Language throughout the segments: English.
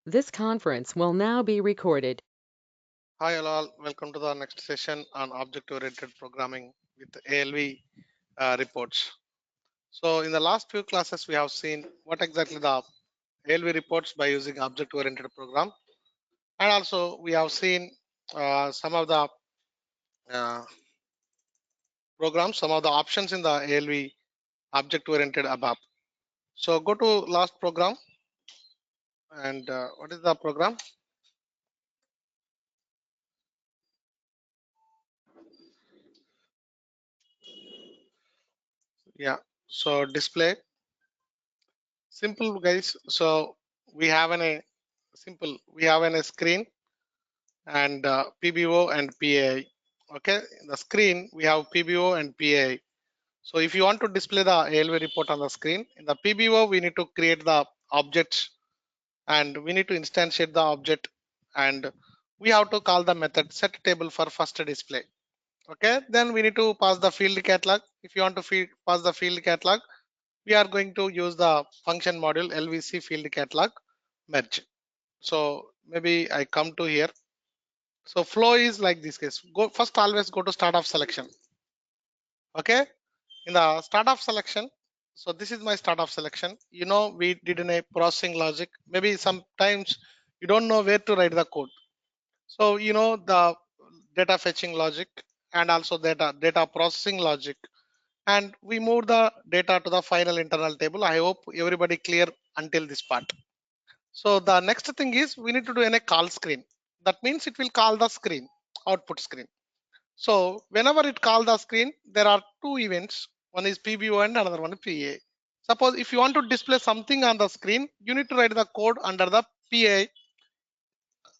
This conference will now be recorded. Hi all, welcome to the next session on object-oriented programming with ALV reports. So in the last few classes, we have seen what exactly the ALV reports by using object-oriented program, and also we have seen some of the uh, programs, some of the options in the ALV object-oriented ABAP. So go to last program, and what is the program? Yeah, so display simple guys. So we have a simple we have a screen and PBO and PAI. Okay, in the screen we have PBO and PAI. So if you want to display the ALV report on the screen, in the PBO we need to create the objects and we need to instantiate the object, and we have to call the method set table for first display. Okay, then we need to pass the field catalog. If you want to pass the field catalog, we are going to use the function module LVC field catalog merge. So maybe I come to here. So flow is like this case. Go first, always go to start of selection. Okay, in the start of selection. So this is my start of selection. You know, we did in a processing logic. Maybe sometimes you don't know where to write the code. So you know the data fetching logic and also data processing logic. And we move the data to the final internal table. I hope everybody clear until this part. So the next thing is we need to do in a call screen. That means it will call the screen, output screen. So whenever it calls the screen, there are two events. One is PBO and another one is PA. Suppose if you want to display something on the screen, you need to write the code under the PA.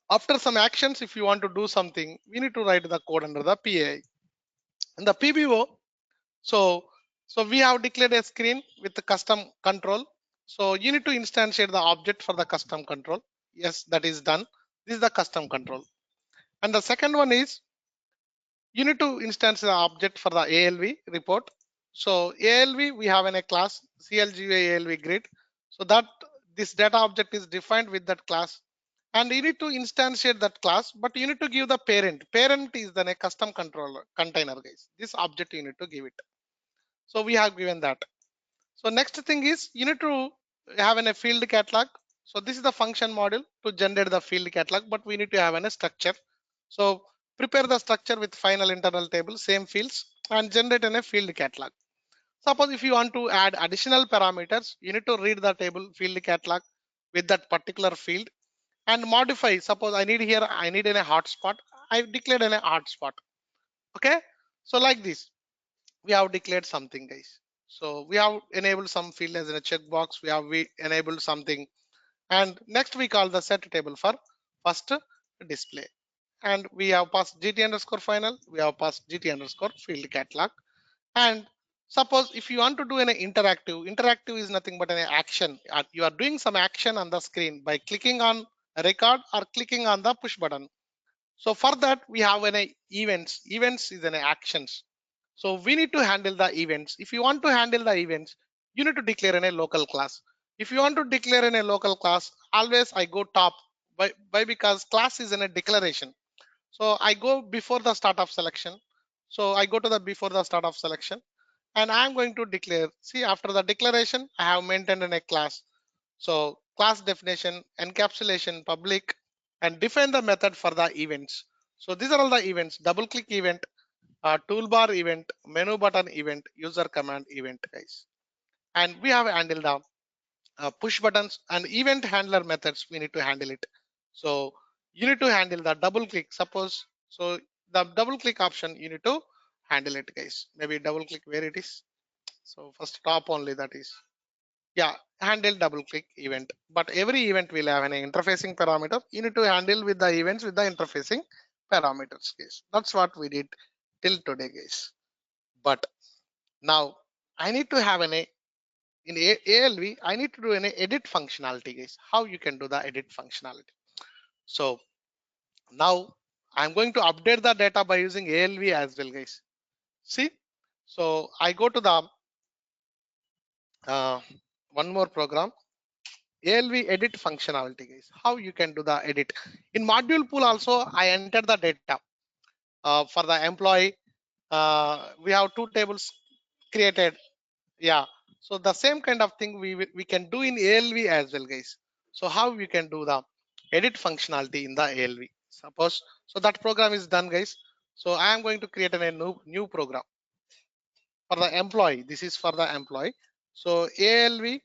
After some actions, if you want to do something, we need to write the code under the PA. And the PBO, so we have declared a screen with the custom control. So you need to instantiate the object for the custom control. Yes, that is done. This is the custom control. And the second one is you need to instance the object for the ALV report. So ALV, we have in a class CLGA ALV grid. So that this data object is defined with that class. And you need to instantiate that class, but you need to give the parent. Parent is then a custom controller container, guys. This object you need to give it. So we have given that. So next thing is you need to have a field catalog. So this is the function module to generate the field catalog, but we need to have a structure. So prepare the structure with final internal table, same fields, and generate in a field catalog. Suppose if you want to add additional parameters, you need to read the table field catalog with that particular field and modify. Suppose I need here, I need in a hotspot. I declared in a hotspot. Okay. So like this, we have declared something, guys. So we have enabled some field as in a checkbox. We enabled something, and next we call the set table for first display, and we have passed GT underscore final. We have passed GT underscore field catalog. And suppose if you want to do an interactive is nothing but an action. You are doing some action on the screen by clicking on a record or clicking on the push button. So for that we have an events. Events is an actions. So we need to handle the events. If you want to handle the events, you need to declare in a local class. If you want to declare in a local class, always I go top by because class is in a declaration. So I go before the start of selection. So I go to the before the start of selection, and I'm going to declare. See, after the declaration, I have maintained in a class. So class definition, encapsulation, public, and define the method for the events. So these are all the events: double click event, toolbar event, menu button event, user command event, guys. And we have handled the push buttons and event handler methods. We need to handle it. So you need to handle the double click. Suppose so the double click option you need to handle it, guys. Maybe double click where it is. So first top only, that is, yeah, handle double click event. But every event will have an interfacing parameter. You need to handle with the events with the interfacing parameters, guys. That's what we did till today, guys. But now I need to have an in ALV, I need to do an edit functionality, guys. How you can do the edit functionality. So now I'm going to update the data by using ALV as well, guys. See, so I go to the one more program. ALV edit functionality, guys. How you can do the edit. In module pool also, I entered the data for the employee. We have two tables created. Yeah. So the same kind of thing we can do in ALV as well, guys. So how we can do the edit functionality in the ALV? Suppose so that program is done, guys. So I am going to create a new program for the employee. This is for the employee. So ALV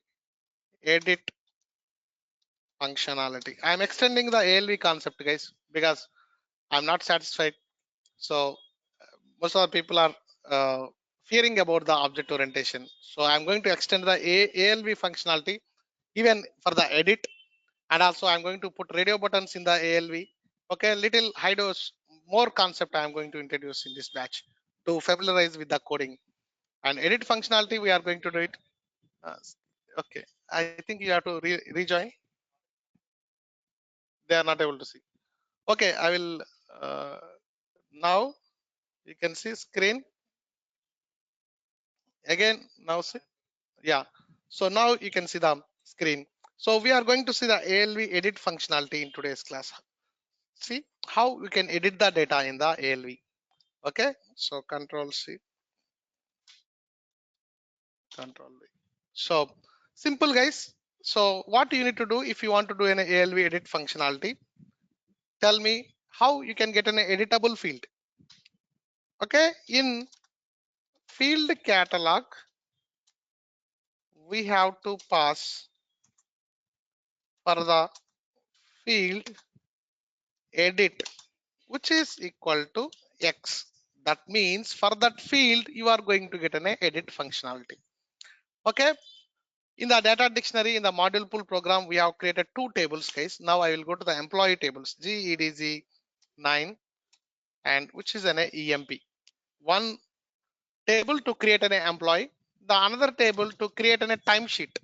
edit functionality. I am extending the ALV concept, guys, because I'm not satisfied. So most of the people are fearing about the object orientation. So I'm going to extend the ALV functionality even for the edit, and also I'm going to put radio buttons in the ALV. Okay, little high dose more concept I'm going to introduce in this batch to familiarize with the coding and edit functionality. We are going to do it. Uh, okay, I think you have to rejoin. They are not able to see. Okay, I will now you can see screen again now. See, yeah. So now you can see the screen. So we are going to see the ALV edit functionality in today's class. See how we can edit the data in the ALV. Okay, so Control C, Control V. So simple, guys. So what you need to do if you want to do an ALV edit functionality, tell me how you can get an editable field. Okay, in field catalog, we have to pass for the field edit, which is equal to X. That means for that field, you are going to get an edit functionality. Okay. In the data dictionary, in the module pool program, we have created two tables, guys. Now I will go to the employee tables, GEDG 9, and which is an EMP. One table to create an employee, the another table to create a timesheet.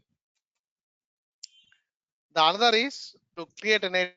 The another is to create an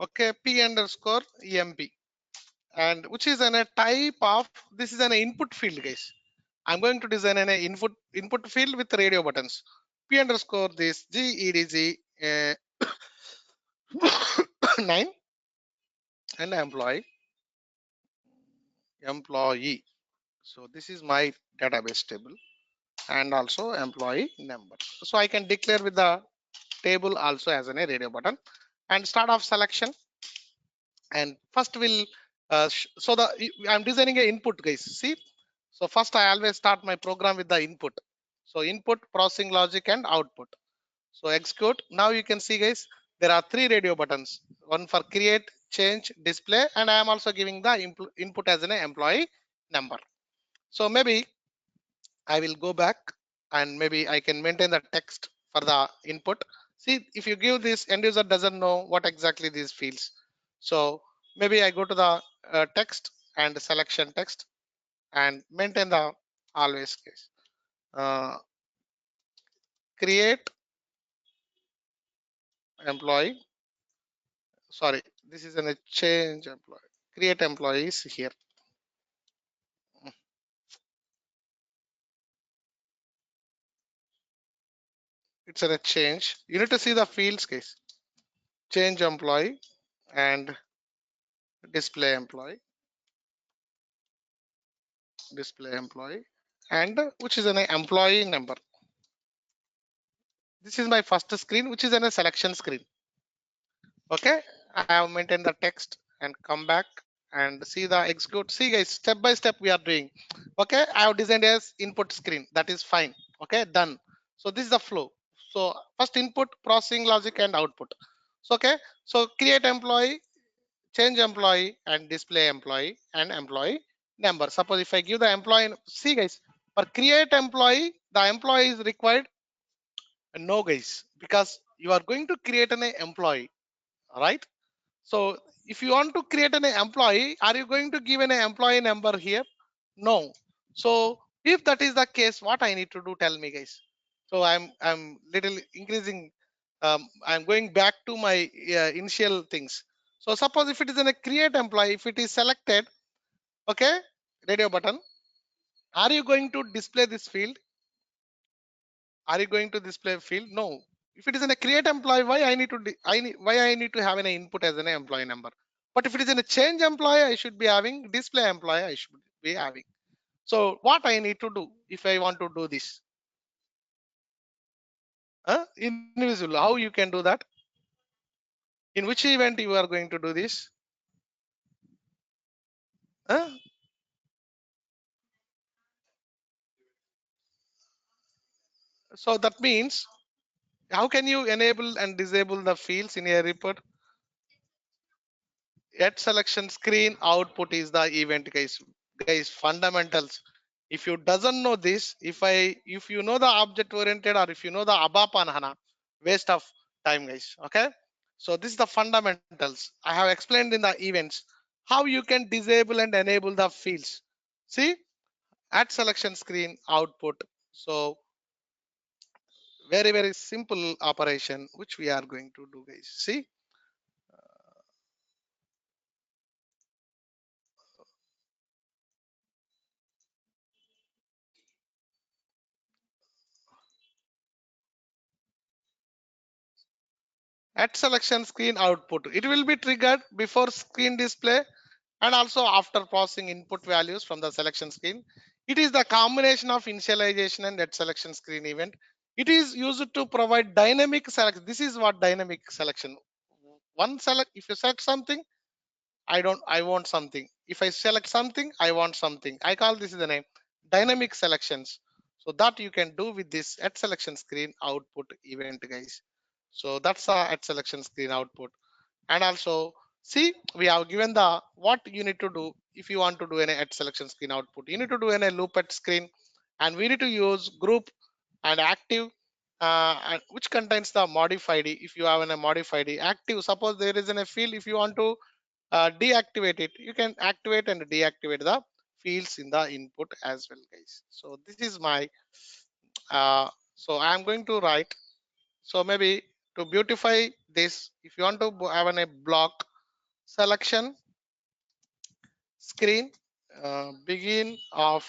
okay P underscore EMP, and which is a type of, this is an input field, guys. I'm going to design an input field with radio buttons. p underscore this gedg 9 and employee. So this is my database table and also employee number. So I can declare with the table also as a radio button and start off selection. And first we'll so the I'm designing a input, guys. See, so first I always start my program with the input. So input, processing logic and output. So execute. Now you can see, guys, there are three radio buttons, one for create, change, display, and I am also giving the input as an employee number. So maybe I will go back and maybe I can maintain the text for the input. See, if you give this, end user doesn't know what exactly these fields. So maybe I go to the text and selection text and maintain the always case. Uh, create employee. Sorry, this is a change employee. Create employees here. It's a change. You need to see the fields case. Change employee and display employee, and which is an employee number. This is my first screen, which is in a selection screen. Okay, I have maintained the text and come back and see the execute. See, guys, step by step we are doing. Okay, I have designed as input screen. That is fine. Okay, done. So this is the flow. So first input, processing logic and output. So okay, so create employee, change employee and display employee and employee number. Suppose if I give the employee, see guys, for create employee, the employee is required. No, guys, because you are going to create an employee, right? So if you want to create an employee, are you going to give an employee number here? No. So if that is the case, what I need to do? Tell me, guys. So I'm little increasing. I'm going back to my initial things. So suppose if it is in a create employee, if it is selected, okay, radio button. Are you going to display this field? Are you going to display field? No. If it is in a create employee, why I need to why I need to have an input as an employee number? But if it is in a change employee, I should be having display employee. I should be having. So what I need to do if I want to do this? Invisible. How you can do that? In which event you are going to do this? Huh? So that means how can you enable and disable the fields in a report? At selection screen output is the event, guys, fundamentals. If you doesn't know this, if you know the object oriented or if you know the ABAP on HANA, waste of time, guys. Okay, so this is the fundamentals I have explained in the events, how you can disable and enable the fields. See, at selection screen output. So very simple operation which we are going to do, guys. See, at selection screen output, it will be triggered before screen display and also after processing input values from the selection screen. It is the combination of initialization and at selection screen event. It is used to provide dynamic selection. This is what dynamic selection. One select, if you select something, I want something. If I select something, I want something. I call this is the name dynamic selections. So that you can do with this at selection screen output event, guys. So that's a at selection screen output. And also see, we have given the what you need to do if you want to do an at selection screen output. You need to do a loop at screen, and we need to use group and active, which contains the modified. If you have a modified active, suppose there is in a field, if you want to deactivate it, you can activate and deactivate the fields in the input as well, guys. So this is my so I'm going to write. So maybe to beautify this, if you want to have a block selection screen, begin of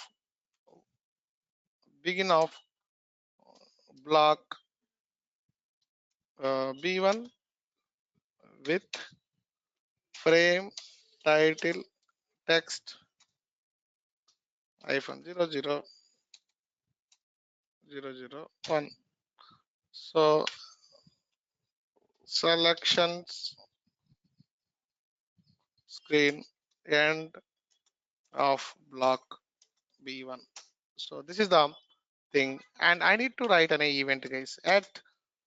block B1 with frame title text hyphen 00001. So selections screen end of block B1. So this is the thing, and I need to write an event, guys, at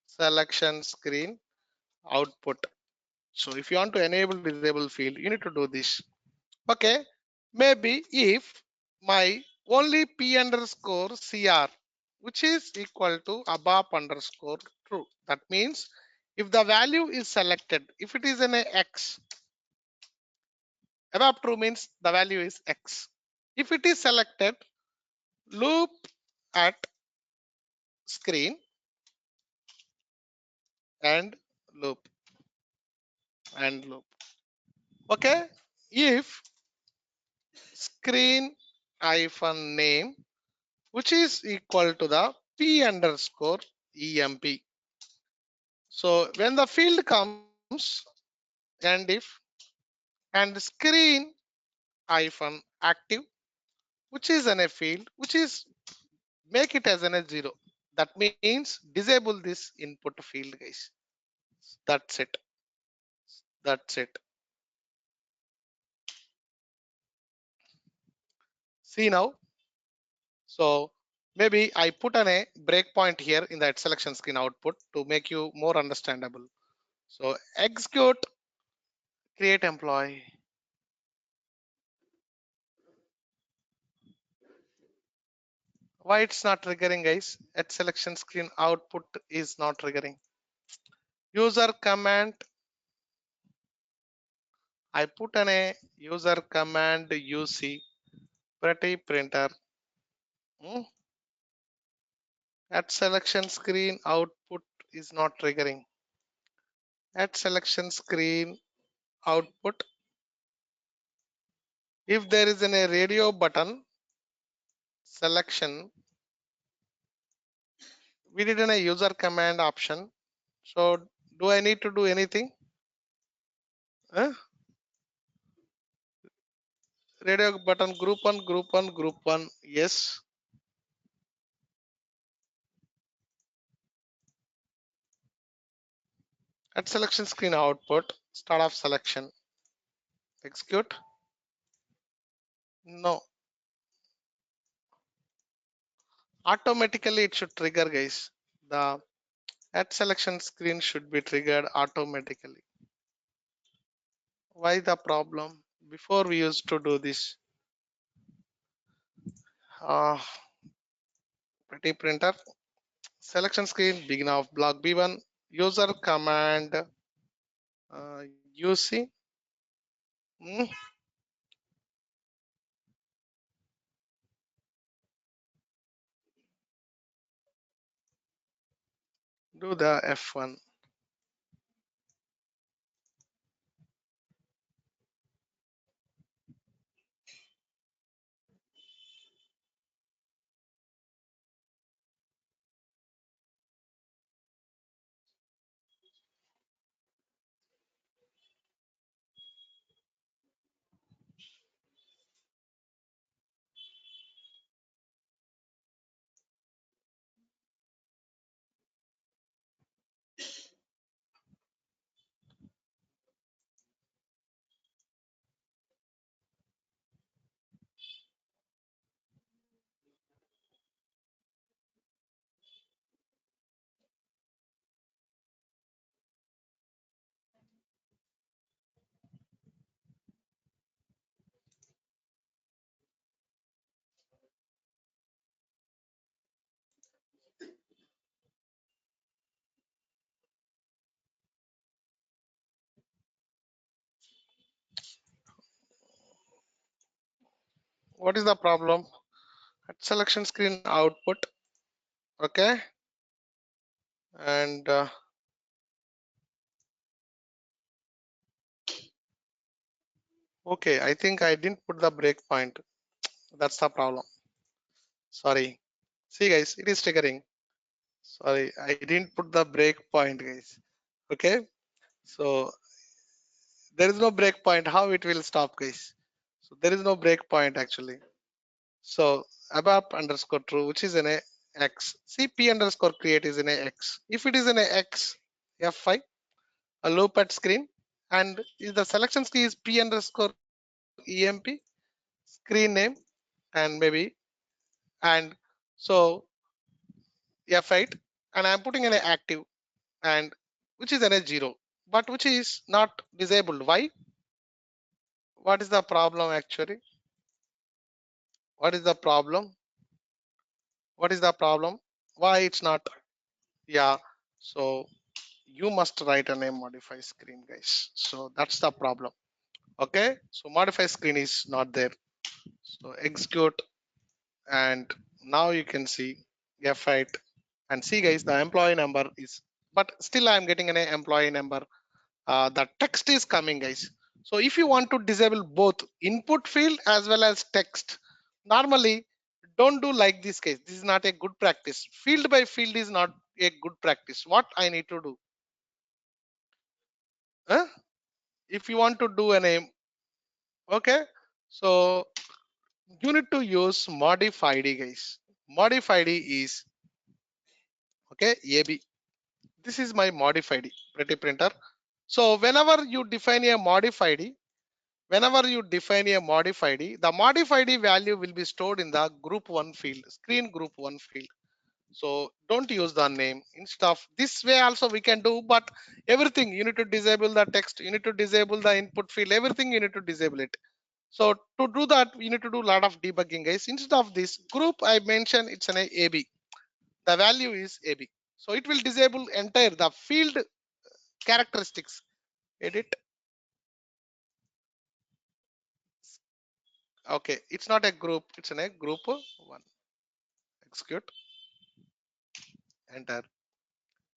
selection screen output. So if you want to enable disable field, you need to do this. Okay, maybe if my only p underscore cr, which is equal to ABAP underscore true, that means if the value is selected, if it is an x, ABAP true means the value is x. If it is selected, loop at screen and loop and loop. Okay, if screen hyphen name, which is equal to the p underscore emp. So when the field comes, and if and screen hyphen active, which is an a field, which is make it as an a 0. That means disable this input field, guys. That's it. That's it. See now. So maybe I put an a breakpoint here in that selection screen output to make you more understandable. So execute create employee. Why it's not triggering, guys? At selection screen output is not triggering. User command. I put an a user command UC pretty printer. Hmm? At selection screen output is not triggering. At selection screen output, if there is a radio button selection, we did a user command option. So do I need to do anything? Huh? Radio button group one, group one, group one. Yes. At selection screen output, start of selection. Execute. No. Automatically it should trigger, guys. The at selection screen should be triggered automatically. Why the problem? Before we used to do this. Uh, Pretty printer. Selection screen, begin of block B1. User command UC. Hmm, do the F1. What is the problem? At selection screen output. Okay. And okay, I think I didn't put the breakpoint. That's the problem. Sorry. See, guys, it is triggering. Sorry, I didn't put the breakpoint, guys. Okay, so there is no breakpoint. How it will stop, guys? So there is no breakpoint actually. So ABAP underscore true, which is in a x. See, p underscore create is in a x. If it is in a x, F5, a loop at screen, and if the selection key is p underscore emp, screen name, and maybe, and so F8, and I'm putting in a active, and which is in a 0, but which is not disabled. Why? What is the problem actually? What is the problem? What is the problem? Why it's not? Yeah. So you must write a name modify screen, guys. So that's the problem. Okay. So modify screen is not there. So execute, and now you can see F8, and see, guys, the employee number is, but still I'm getting an employee number. The text is coming, guys. So if you want to disable both input field as well as text, normally don't do like this case. This is not a good practice. Field by field is not a good practice. What I need to do? Huh? If you want to do a name, okay, so you need to use modify id, guys. Modify id is, okay, AB. This is my modified pretty printer. So whenever you define a modified, whenever you define a modified, the modified value will be stored in the group 1 field, screen group 1 field. So don't use the name. Instead of this way also we can do, but everything you need to disable the text, you need to disable the input field, everything you need to disable it. So to do that, you need to do a lot of debugging, guys. Instead of this group, I mentioned it's an AB. The value is AB. So it will disable entire the field characteristics. Edit. Okay, it's not a group, it's in a group 1. Execute, enter,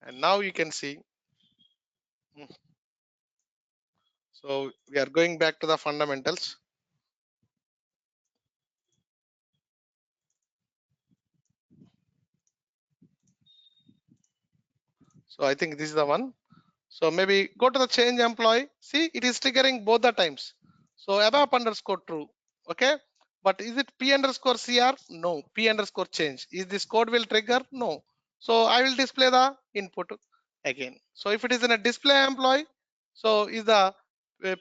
and now you can see. Hmm, so we are going back to the fundamentals. So I think this is the one. So maybe go to the change employee. See, it is triggering both the times. So ABAP underscore true. Okay. But is it P underscore CR? No. P underscore change. Is this code will trigger? No. So I will display the input again. So if it is in a display employee, so is the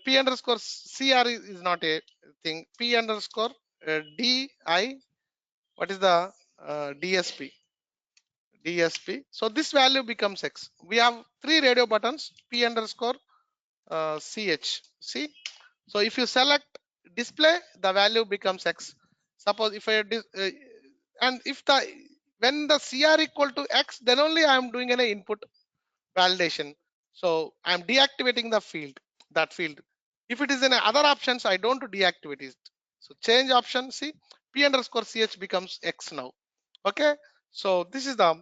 P underscore CR is not a thing. P underscore DI. What is the DSP? DSP. So this value becomes X. We have 3 radio buttons, P underscore CH. See? So if you select display, the value becomes X. Suppose if and if the when the CR equal to X, then only I am doing an input validation. So I'm deactivating the field, that field. If it is in other options, I don't deactivate it. So change option, see, P underscore CH becomes X now. Okay. So this is the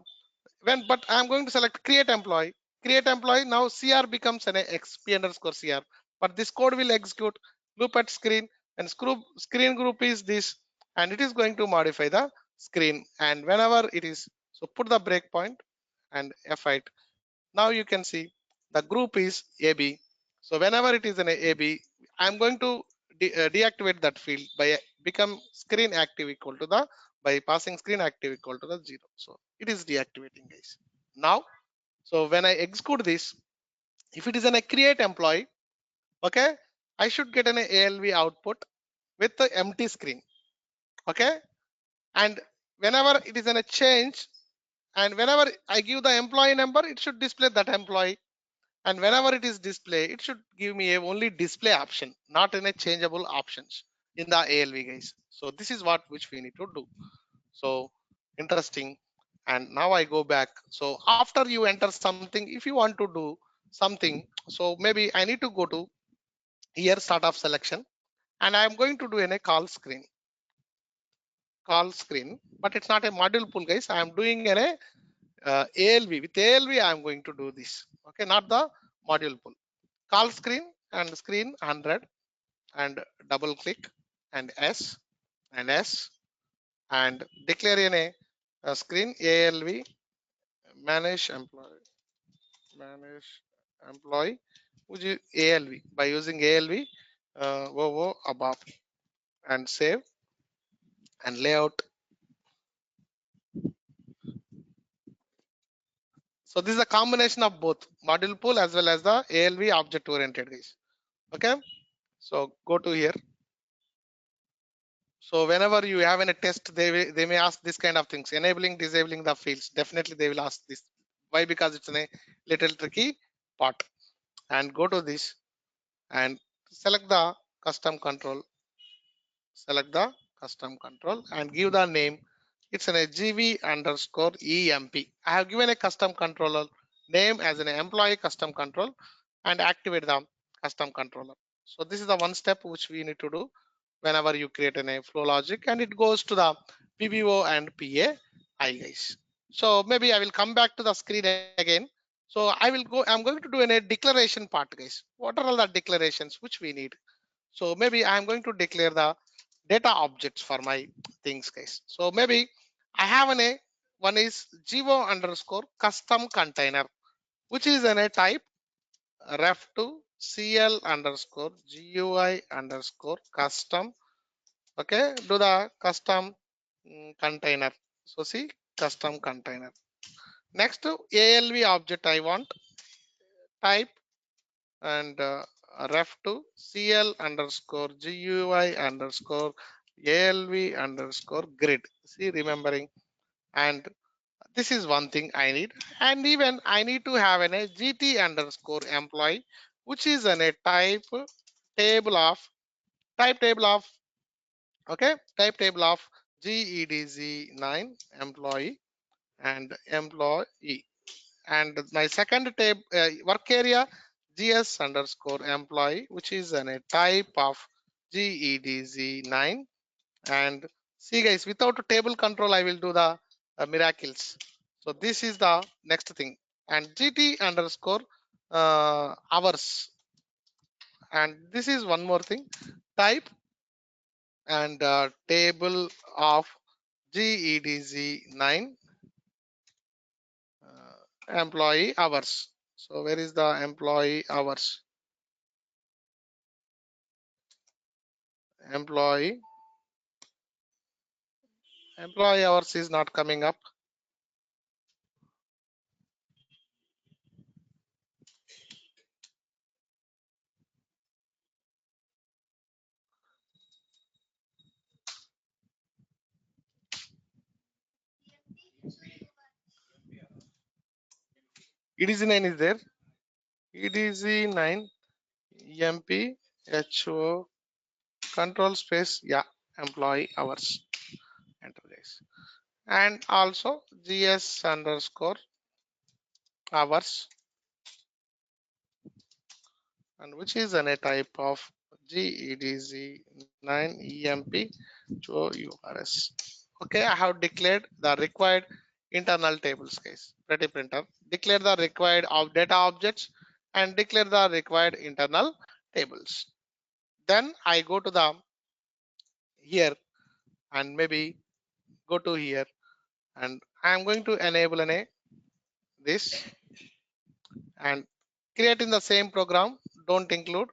but I'm going to select create employee. Create employee, now CR becomes an XP underscore CR. But this code will execute loop at screen, and screen group is this, and it is going to modify the screen. And whenever it is, so put the breakpoint and F8. Now you can see the group is AB. So whenever it is an AB, I'm going to deactivate that field by become screen active equal to the, by passing screen active equal to the 0. So it is deactivating, guys. Now, so when I execute this, if it is an a create employee, okay, I should get an ALV output with the empty screen. Okay, and whenever it is in a change, and whenever I give the employee number, it should display that employee. And whenever it is display, it should give me a only display option, not in a changeable options in the ALV, guys. So this is what which we need to do. So interesting. And now I go back. So after you enter something, if you want to do something, so maybe I need to go to here start of selection, and I'm going to do in a call screen, but it's not a module pool, guys. I am doing in a ALV. With ALV I am going to do this, okay, not the module pool. Call screen and screen 100, and double click, and S, and S, and declare in a screen ALV manage employee, manage employee, which is ALV. By using ALV, OOABAP, and save and layout. So this is a combination of both module pool as well as the ALV object oriented guys. Okay. So go to here. So whenever you have in a test, they may ask this kind of things, enabling, disabling the fields. Definitely they will ask this. Why? Because it's a little tricky part. And go to this and select the custom control. Select the custom control and give the name. It's an GV underscore EMP. I have given a custom controller name as an employee custom control and activate the custom controller. So this is the one step which we need to do whenever you create a flow logic, and it goes to the PBO and PAI guys. So maybe I will come back to the screen again. So I'm going to do a declaration part guys. What are all the declarations which we need? So maybe I'm going to declare the data objects for my things guys. So maybe I have one is GO underscore custom container, which is a type ref to CL underscore GUI underscore custom. Okay, do the custom container. So see custom container. Next to ALV object I want type and ref to CL underscore GUI underscore ALV underscore grid. See, remembering. And this is one thing I need. And even I need to have a GT underscore employee, which is a type table of okay, type table of GEDZ9 employee and employee. And my second tab work area GS underscore employee, which is a type of GEDZ9. And see guys, without a table control I will do the miracles. So this is the next thing. And GT underscore hours. And this is one more thing, type and table of GEDZ9 employee hours. So where is the employee hours? Employee hours is not coming up. EDZ9 is there. EDZ9 MP HO control space, yeah, employee hours. Enter this. And also GS underscore hours, and which is a type of GEDZ9 EMP HOURS. Okay, I have declared the required internal tables case. Pretty printer. Declare the required data objects and declare the required internal tables. Then I go to the here and maybe go to here and I'm going to enable this and create in the same program, don't include,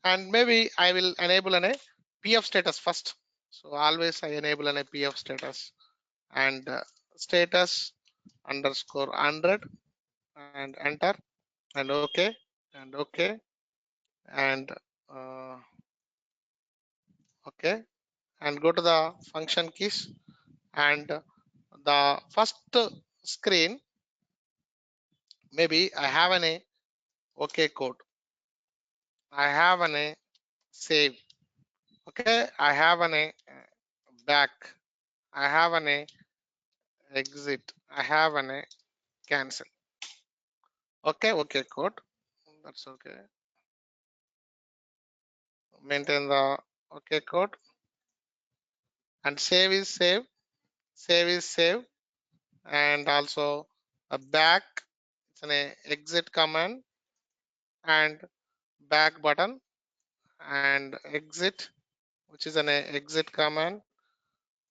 and maybe I will enable PF status first. So always I enable PF status and status underscore 100 and enter and okay and okay and uh, okay and go to the function keys and the first screen maybe I have okay code, I have save, okay, I have back, I have exit, I have cancel. Okay code, that's okay. Maintain the okay code and save is save, save is save, and also a back, it's an exit command and back button and exit, which is an exit command,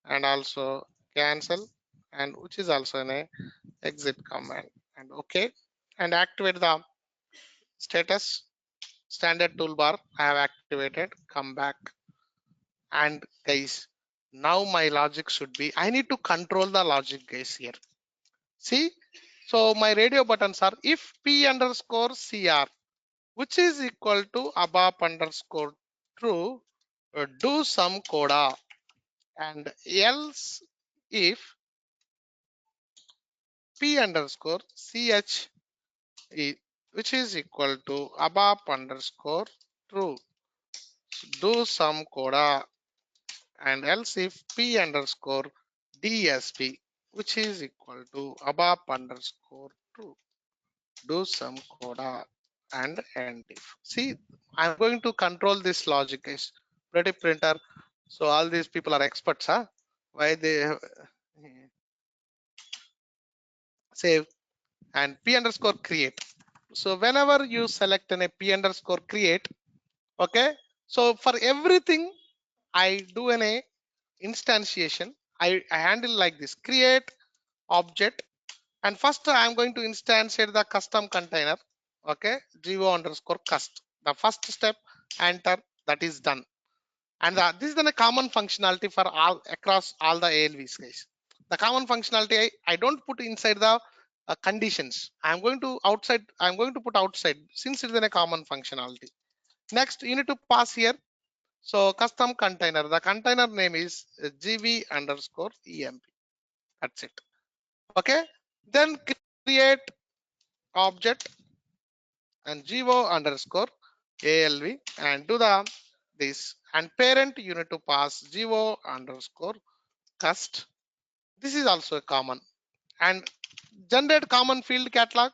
and also cancel, and which is also an exit command, and okay, and activate the status, standard toolbar I have activated. Come back, and guys, now my logic should be, I need to control the logic guys here. See, so my radio buttons are if p underscore cr, which is equal to abap underscore true, do some coda, and else if p underscore ch, which is equal to abap underscore true, do some coda, and else if p underscore dsp, which is equal to abap underscore true, do some coda, and end if. See, I'm going to control this logic guys. Pretty printer. So all these people are experts, huh? Why they save and p underscore create. So whenever you select an a p underscore create, okay. So for everything I do an a instantiation. I handle like this: create object, and first I'm going to instantiate the custom container. Okay, go underscore cust. The first step, enter. That is done. And this is then a common functionality for all across all the ALVs guys. The common functionality I don't put inside the conditions. I'm going to put outside since it's in a common functionality. Next, you need to pass here. So custom container. The container name is gv underscore emp. That's it. Okay. Then create object and go underscore alv and do the this, and parent you need to pass go underscore cust. This is also a common, and generate common field catalog.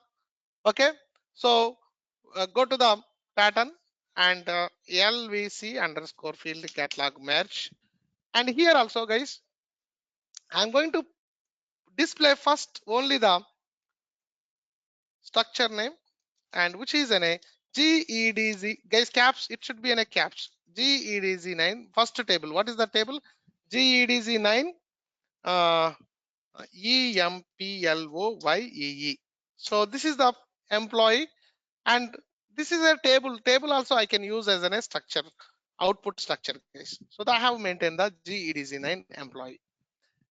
Okay, so go to the pattern and lvc underscore field catalog merge, and here also guys I'm going to display first only the structure name, and which is in a GEDZ guys caps. It should be in a caps. GEDZ9 first table. What is the table? GEDZ9 uh, EMPLOYEE. So this is the employee, and this is a table. Table also I can use as a structure, output structure guys. So I have maintained the GEDZ9 employee,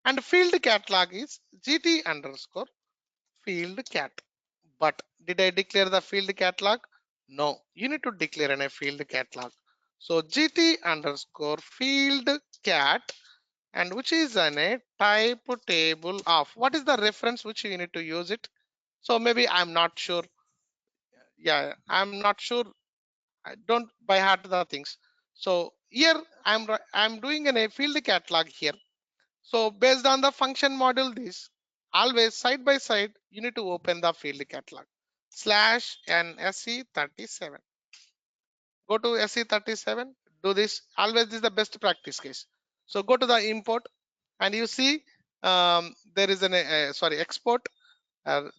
and field catalog is GT underscore field cat. But did I declare the field catalog? No, you need to declare in a field catalog. So GT underscore field cat, and which is an a type table of, what is the reference which you need to use it? So maybe I'm not sure. Yeah, I'm not sure. I don't by heart the things. So here I'm doing in a field catalog here. So based on the function module, this always side by side, you need to open the field catalog slash and SE37. Go to SE37, do this. Always this is the best practice case. So go to the import, and you see there is an sorry export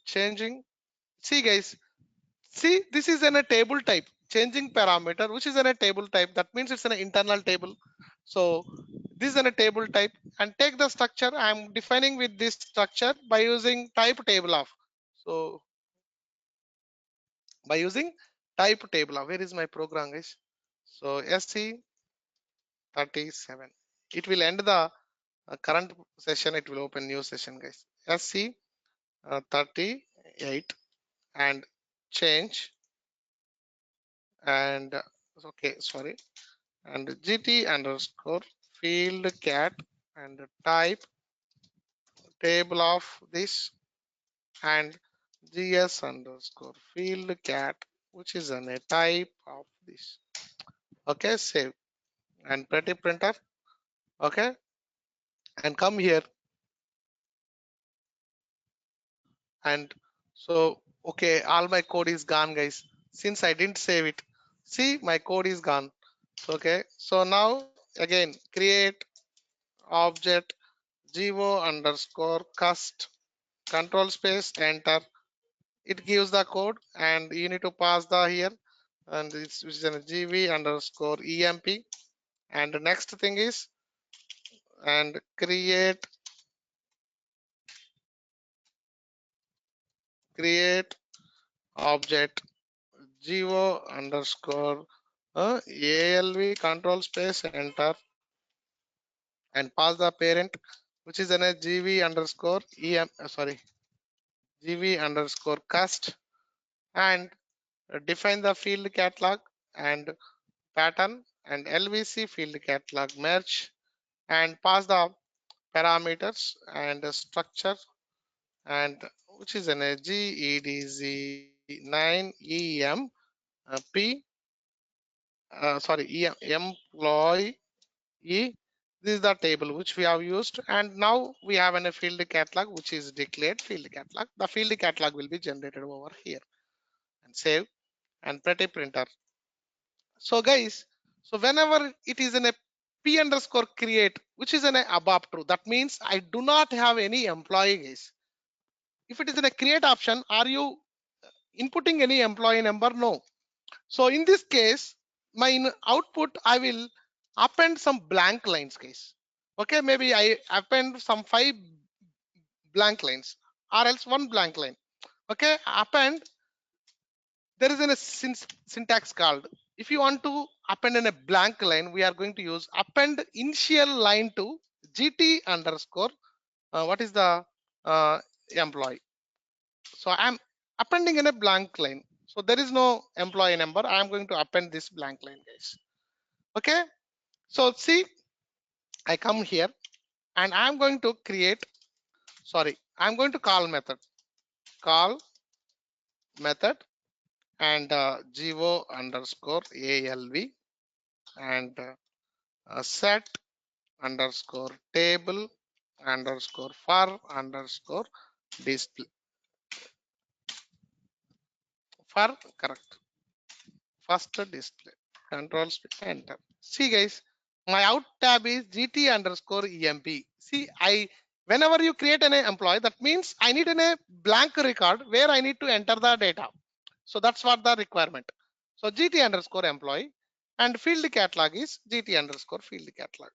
changing. See guys, see this is in a table type changing parameter, which is in a table type. That means it's an internal table. So this is in a table type, and take the structure. I'm defining with this structure by using type table of. So by using type table of, where is my program guys? So SC37. It will end the current session. It will open new session guys. SC38 and change, and okay, sorry, and GT underscore field cat and type table of this, and GS underscore field cat, which is a type of this. Okay, save and pretty printer. Okay, and come here, and so okay, all my code is gone guys, since I didn't save it. See, my code is gone. Okay, so now again create object go underscore cust, control space, enter. It gives the code, and you need to pass the here, and it's which is a gv underscore emp, and the next thing is, and create object GO underscore ALV control space enter and pass the parent, which is an GV underscore GV underscore cast, and define the field catalog and pattern and LVC field catalog merge, and pass the parameters and structure, and which is an GEDZ9EM P employee. This is the table which we have used, and now we have a field catalog which is declared field catalog. The field catalog will be generated over here, and save and pretty printer. So guys, so whenever it is in a p underscore create, which is an ABAP true, that means I do not have any employee, guys. If it is in a create option, are you inputting any employee number? No. So in this case, my output, I will append some blank lines, guys. Okay, maybe I append some 5 blank lines or else 1 blank line. Okay, append, there is a syntax called, if you want to append in a blank line, we are going to use append initial line to GT underscore what is the employee. So I'm appending in a blank line. So there is no employee number. I am going to append this blank line, guys. Okay. So see, I come here and I'm going to create, I'm going to call method and GO underscore ALV and set underscore table underscore for underscore display for correct first display control enter. See guys, my out tab is GT underscore EMP. See, whenever you create an employee, that means I need a blank record where I need to enter the data. So that's what the requirement. So GT underscore employee and field catalog is GT underscore field catalog.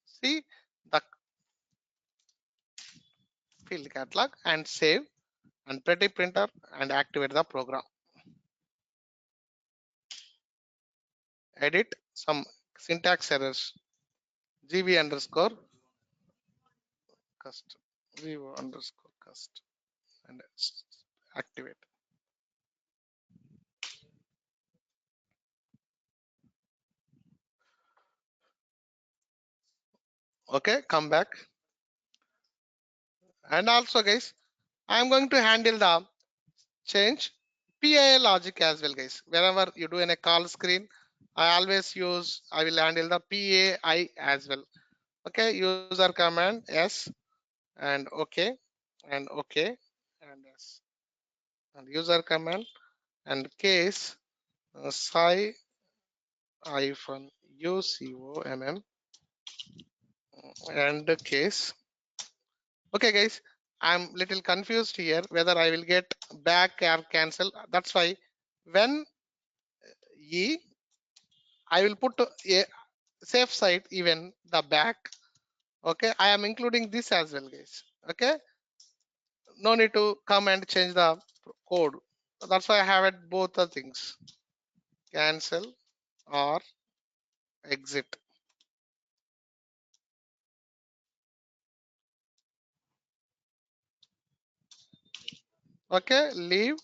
See the field catalog and save and pretty printer and activate the program. Edit some syntax errors. GB underscore cust, Vivo underscore cust, and activate. Okay, come back. And also, guys, I am going to handle the change PAI logic as well, guys. Whenever you do in a call screen, I will handle the PAI as well. Okay, user command S and OK and OK and S and user command and case psi hyphen UCOMM and case. Okay, guys, I'm little confused here whether I will get back or cancel. That's why when I will put a safe side even the back. Okay, I am including this as well, guys. Okay, no need to come and change the code. That's why I have it both the things, cancel or exit. Okay, leave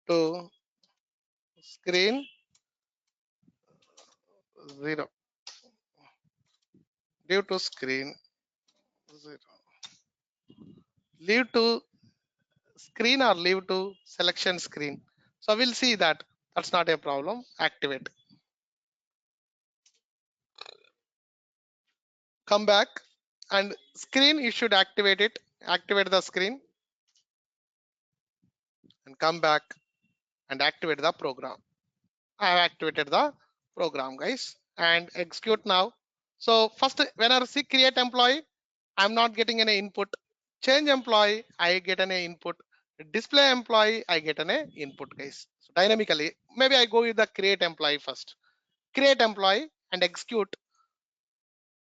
to screen 0, leave to screen 0, leave to screen or leave to selection screen. So we'll see that. That's not a problem. Activate. Come back and screen, you should activate it. Activate the screen and come back and activate the program. I have activated the program, guys, and execute now. So first, when I see create employee, I'm not getting any input. Change employee, I get an input. Display employee, I get an input, guys. So dynamically, maybe I go with the create employee first. Create employee and execute.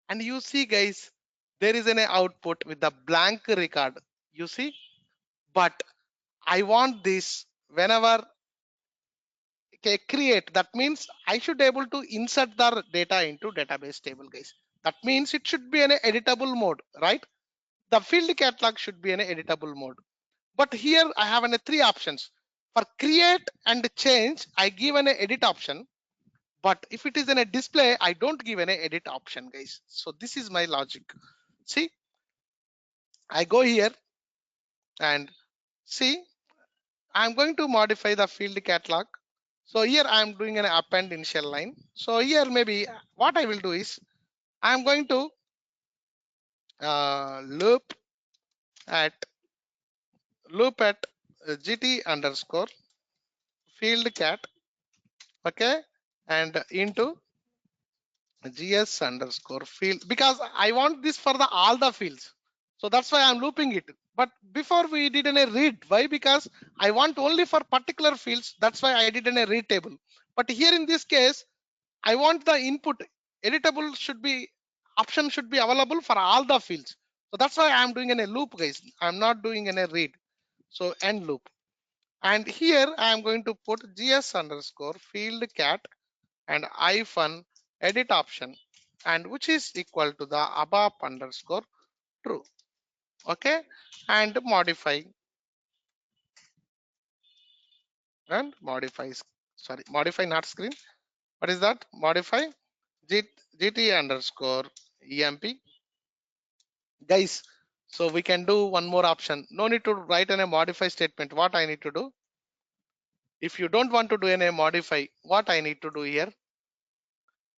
And you see, guys, there is an output with the blank record. You see, but I want this whenever Okay, create, that means I should able to insert the data into database table, guys. That means it should be an editable mode, right? The field catalog should be an editable mode. But here I have an three options. For create and change, I give an edit option. But if it is in a display, I don't give an edit option, guys. So this is my logic. See, I go here and see, I'm going to modify the field catalog. So here I'm doing an append initial line. So here maybe what I will do is I'm going to loop at gt underscore field cat, okay, and into gs underscore field, because I want this for the all the fields. So that's why I'm looping it. But before we did in a read. Why? Because I want only for particular fields. That's why I did in a read table. But here in this case, I want the input editable should be option should be available for all the fields. So that's why I'm doing in a loop, guys. I'm not doing in a read. So end loop. And here I'm going to put gs underscore field cat and hyphen edit option, and which is equal to the ABAP underscore true. Okay, and modify modify not screen. What is that? Modify gt underscore emp, guys. So we can do one more option. No need to write in a modify statement. What I need to do? If you don't want to do any modify, what I need to do here?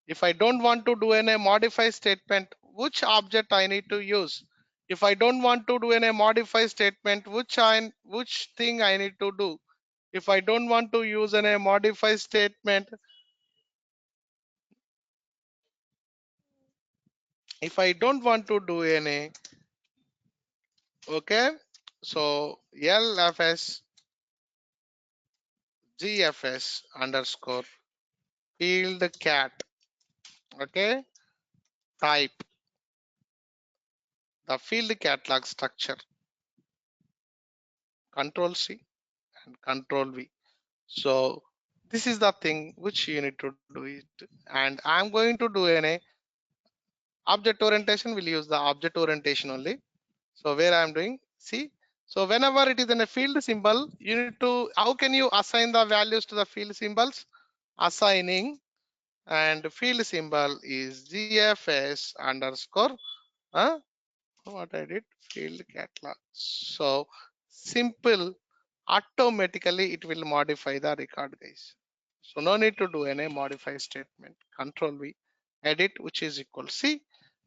If I don't want to do any modify statement, which object I need to use? If I don't want to do any modify statement, which thing I need to do? If I don't want to use any modify statement, if I don't want to do any, okay, so lfs gfs underscore field cat, okay, type the field catalog structure, control C and control V. So this is the thing which you need to do it. And I'm going to do an object orientation. We'll use the object orientation only. So where I'm doing, see, so whenever it is in a field symbol, you need to, how can you assign the values to the field symbols? Assigning, and field symbol is gfs underscore what I did, field catalog. So simple, automatically it will modify the record, guys. So no need to do any modify statement. Control V, edit, which is equal. See,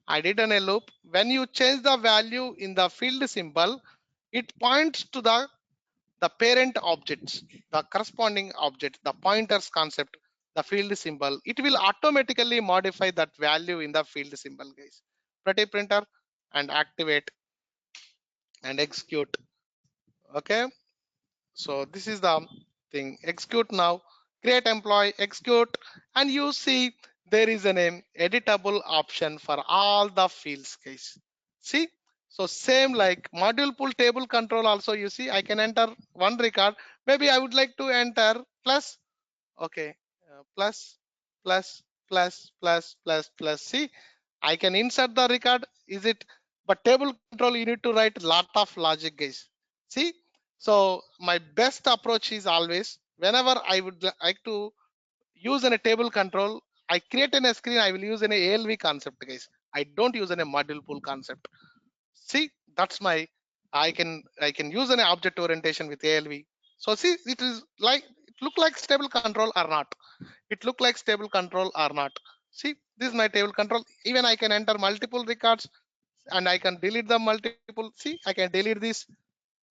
I did in a loop. When you change the value in the field symbol, it points to the parent objects, the corresponding object, the pointers concept, the field symbol. It will automatically modify that value in the field symbol, guys. Pretty printer, and activate and execute. Okay, so this is the thing. Execute now, create employee, execute, and you see there is an editable option for all the fields, guys. See, so same like module pool table control also, you see I can enter one record. Maybe I would like to enter plus, okay, plus plus plus. See, I can insert the record. Is it? But table control, you need to write lot of logic, guys. See, so my best approach is always whenever I would like to use in a table control, I create in a screen, I will use an ALV concept, guys. I don't use in a module pool concept. See, that's my, I can use an object orientation with ALV. So see, it is like, it look like stable control or not. It look like stable control or not. See, this is my table control. Even I can enter multiple records and I can delete the multiple. See, I can delete this.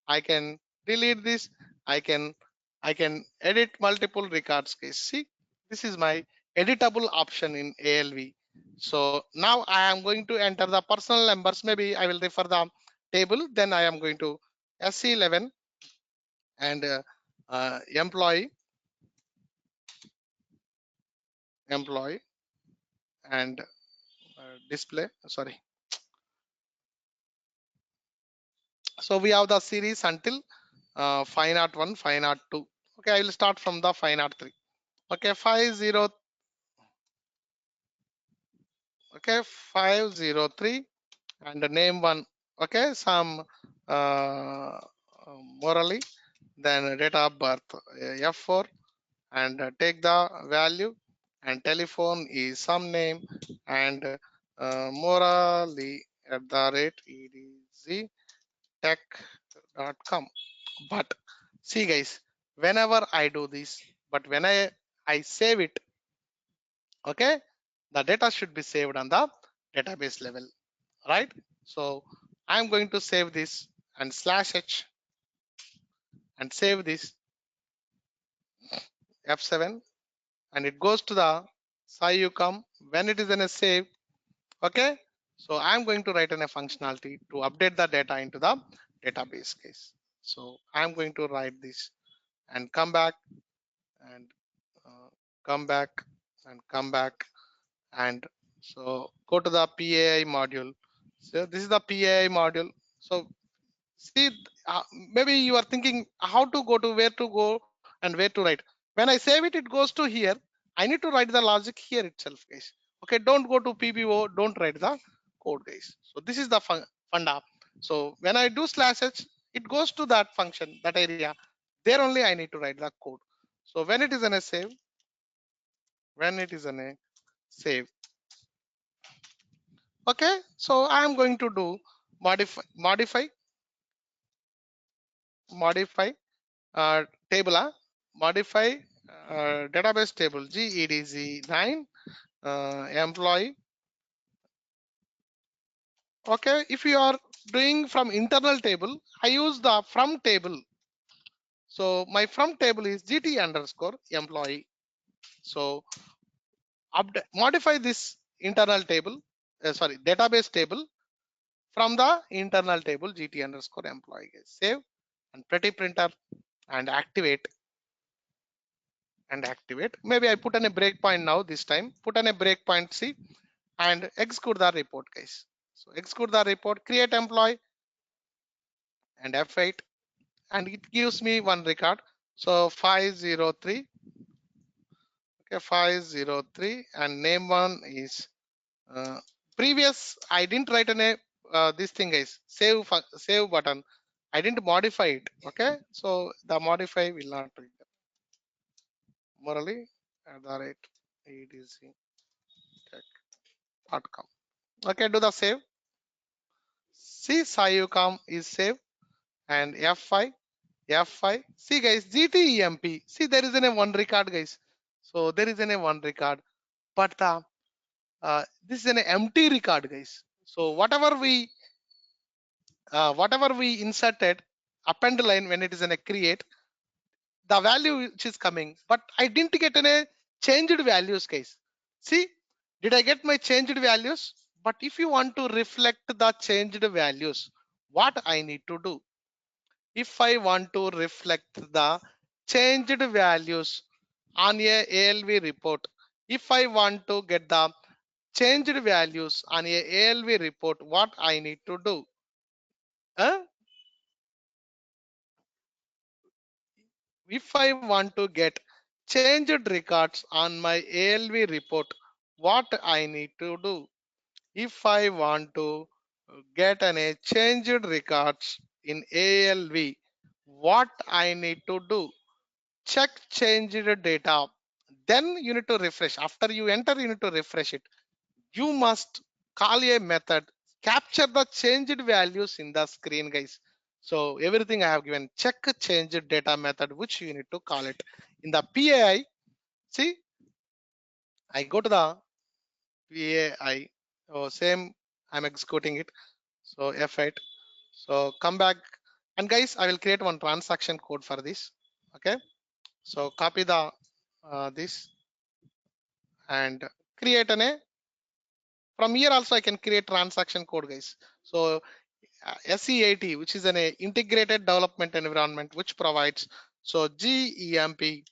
I can delete this. I can I can edit multiple records. Case. See, this is my editable option in ALV. So now I am going to enter the personal numbers. Maybe I will refer the table. Then I am going to SC11 and employee and display. Sorry. So we have the series until 501, 502. Okay, I will start from the 503. Okay, 50. Okay, 503 and the name one. Okay, some uh, morally, then date of birth F4 and take the value, and telephone is some name, and morally at the rate edz.tech.com. But see guys, whenever I do this, but when I save it, okay, the data should be saved on the database level, right? So I'm going to save this and /h and save this F7, and it goes to the SciUcom. When it is in a save, okay, so I'm going to write in a functionality to update the data into the database case. So I'm going to write this and come back and uh, come back and come back, and so go to the PAI module. So this is the PAI module. So see, maybe you are thinking how to go to, where to go and where to write. When I save it, it goes to here. I need to write the logic here itself, guys. Okay, don't go to PBO, don't write the code, guys. So this is the funda. So when I do /h, it goes to that function, that area. There only I need to write the code. So when it is in a save, when it is in a save, okay. So I am going to do modify table, modify database table GEDZ9 employee. Okay, if you are doing from internal table, I use the from table. So my from table is GT underscore employee. So modify this internal table, sorry, database table from the internal table GT underscore employee. Save and pretty printer and activate and activate. Maybe I put in a breakpoint now this time. Put in a breakpoint C and execute the report, guys. So execute the report, create employee and F8, and it gives me one record. So 503, okay, 503, and name one is previous. I didn't write in a this thing, guys. Save button. I didn't modify it. Okay, so the modify will not trigger. Morally at the rate edc.com. Okay, do the save. See, SciUcom is saved, and F5, F5. See, guys, GTEMP. See, there is a one record, guys. So there is a one record, but the this is an empty record, guys. So whatever we inserted append line when it is in a create, the value which is coming, but I didn't get any changed values, guys. See, did I get my changed values? But if you want to reflect the changed values, what I need to do? If I want to reflect the changed values on a ALV report, if I want to get the changed values on a ALV report, what I need to do? Huh? If I want to get changed records on my ALV report, what I need to do? If I want to get a changed records in ALV, what I need to do? Check changed data. Then you need to refresh. After you enter, you need to refresh it. You must call a method, capture the changed values in the screen, guys. So everything I have given, check changed data method, which you need to call it in the PAI. See, I go to the PAI. Oh, same, I'm executing it. So F8. So come back, and guys, I will create one transaction code for this. Okay. So copy the this and create an a. From here also I can create transaction code, guys. So SEAT, which is an integrated development environment, which provides so GEMP,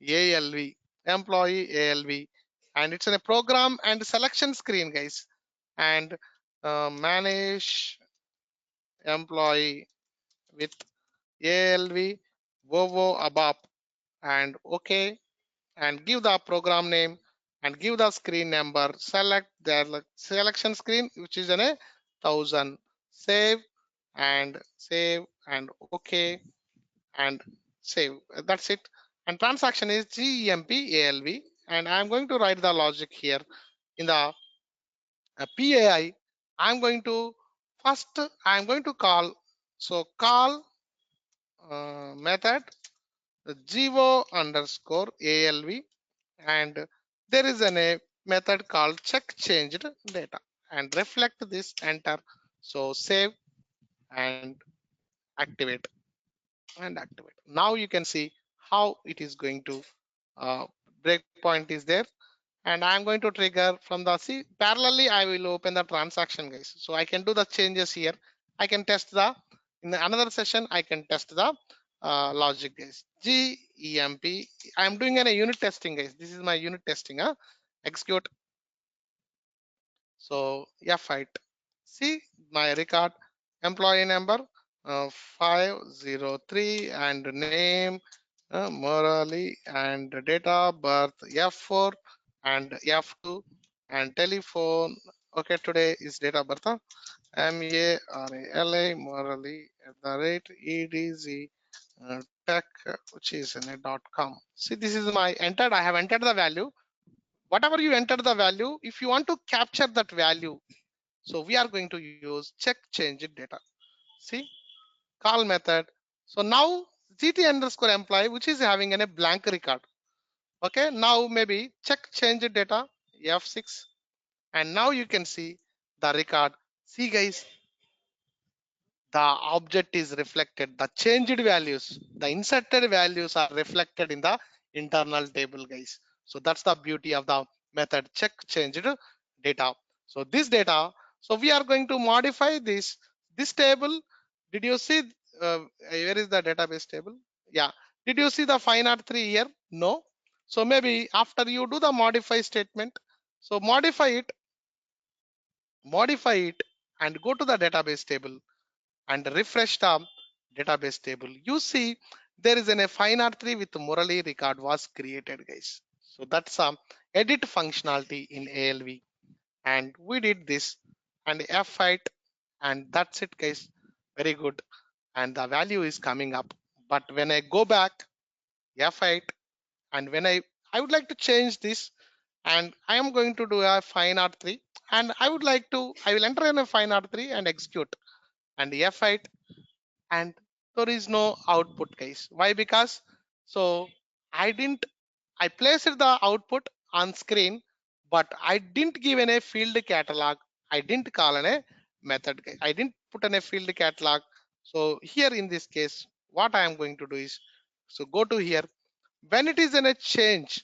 ALV, employee ALV, and it's in a program and selection screen, guys, and manage employee with ALV, OOABAP, and OK, and give the program name and give the screen number. Select the selection screen, which is in a 1000. Save and OK and save. That's it. And transaction is GEMP ALV. And I'm going to write the logic here in the PAI. I'm going to first I'm going to call, so call method geo underscore ALV, and there is a method called check changed data and reflect this, enter. So save and activate and activate. Now you can see how it is going to breakpoint is there, and I'm going to trigger from the C. Parallelly, I will open the transaction, guys. So I can do the changes here. I can test the, in another session, I can test the logic, guys. GEMP. I'm doing a unit testing, guys. This is my unit testing. Execute. So F8. See my record, employee number 503 and name Morally, and date of birth F4 and F2 and telephone. Okay, today is date of birth MARALA Morally at the rate EDZ tech, which is in a .com. See, this is my entered. I have entered the value. Whatever you enter the value, if you want to capture that value, so we are going to use check change data. See, call method. So now GT underscore employee, which is having a blank record. Okay, now maybe check change data F6, and now you can see the record. See, guys, the object is reflected, the changed values, the inserted values are reflected in the internal table, guys. So that's the beauty of the method check changed data. So this data, so we are going to modify this table. Did you see where is the database table? Yeah, did you see the 503 here? No. So maybe after you do the modify statement, so modify it and go to the database table and refresh the database table. You see there is an F503 with Murali record was created, guys. So that's a edit functionality in ALV, and we did this and F8, and that's it, guys. Very good. And the value is coming up. But when I go back F8, and when I would like to change this, and I am going to do a 503, and I will enter in a 503 and execute and F8, and there is no output, guys. Why? Because so I placed the output on screen, but I didn't give any field catalog. I didn't call any method. I didn't put any field catalog. So here in this case, what I am going to do is, so go to here. When it is in a change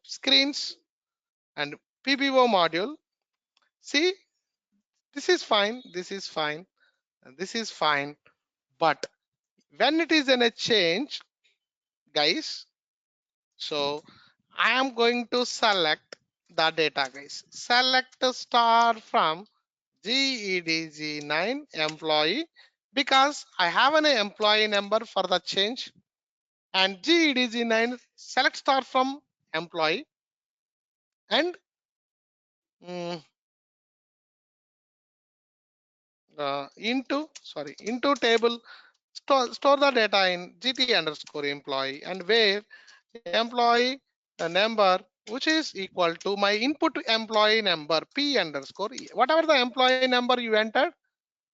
screens and PBO module, see, this is fine, this is fine, and this is fine. But when it is in a change, guys, so I am going to select the data, guys. Select star from GEDG9 employee, because I have an employee number for the change, and GEDG9 select star from employee and mm, into table, store the data in GT underscore employee, and where employee number, which is equal to my input employee number P underscore E. Whatever the employee number you entered,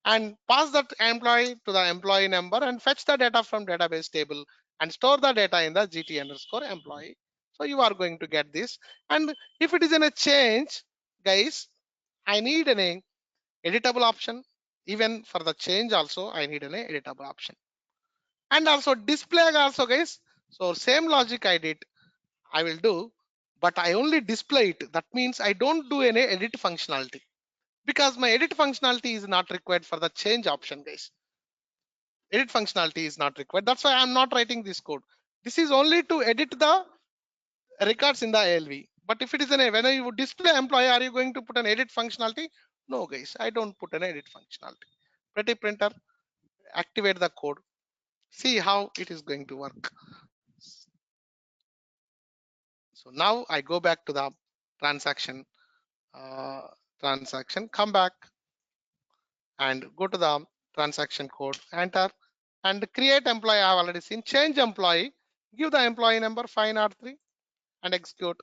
and pass that employee to the employee number and fetch the data from database table and store the data in the GT underscore employee. So you are going to get this. And if it is in a change, guys, I need an editable option. Even for the change also, I need an editable option. And also display also, guys. So same logic I will do, but I only display it. That means I don't do any edit functionality, because my edit functionality is not required for the change option, guys. Edit functionality is not required. That's why I'm not writing this code. This is only to edit the records in the ALV. But if it is when you display employee, are you going to put an edit functionality? No, guys, I don't put an edit functionality. Pretty printer, activate the code. See how it is going to work. So now I go back to the transaction, uh, come back and go to the transaction code, enter, and create employee. I have already seen. Change employee, give the employee number 503 and execute,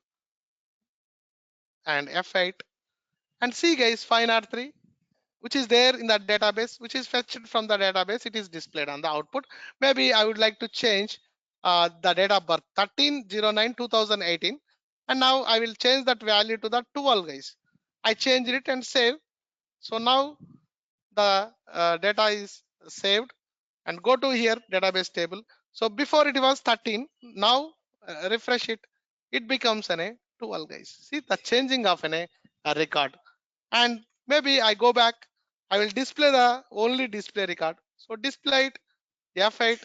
and F8, and see guys, 503 which is there in that database, which is fetched from the database, it is displayed on the output. Maybe I would like to change the date of birth 13/09/2018, and now I will change that value to the 12 guys. I changed it and save. So now the data is saved, and go to here database table. So before it was 13, now refresh it, it becomes an a 12 guys. See the changing of a record. And maybe I go back, I will display the only display record. So display it, F8,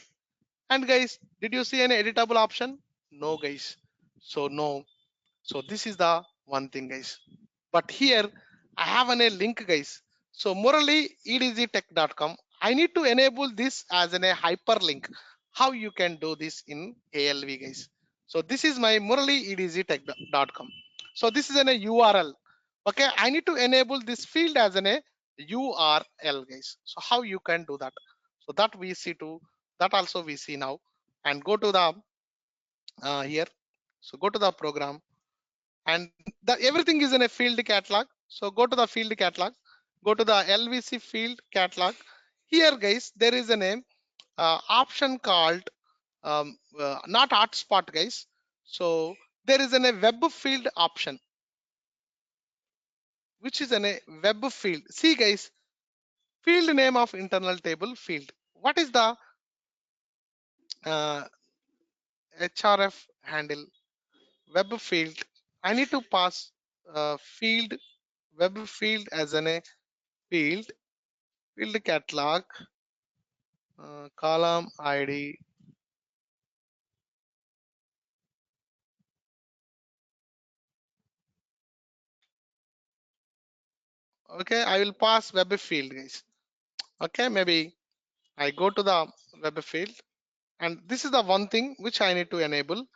and guys, did you see any editable option? No guys. So no. So this is the one thing guys. But here I have a link guys. So morally edgtech.com. I need to enable this as a hyperlink. How you can do this in ALV guys. So this is my morally edgtech.com. So this is a URL. Okay, I need to enable this field as a URL guys. So how you can do that? So that we see to that also we see now, and go to the here. So go to the program, and the everything is in a field catalog. So go to the field catalog, go to the LVC field catalog. Here guys, there is a name option called not hotspot guys. So there is a web field option, which is a web field. See guys, field name of internal table field. What is the uh, href handle web field? I need to pass field web field as a field catalog, column ID. Okay, I will pass web field guys. Okay, maybe I go to the web field, and this is the one thing which I need to enable.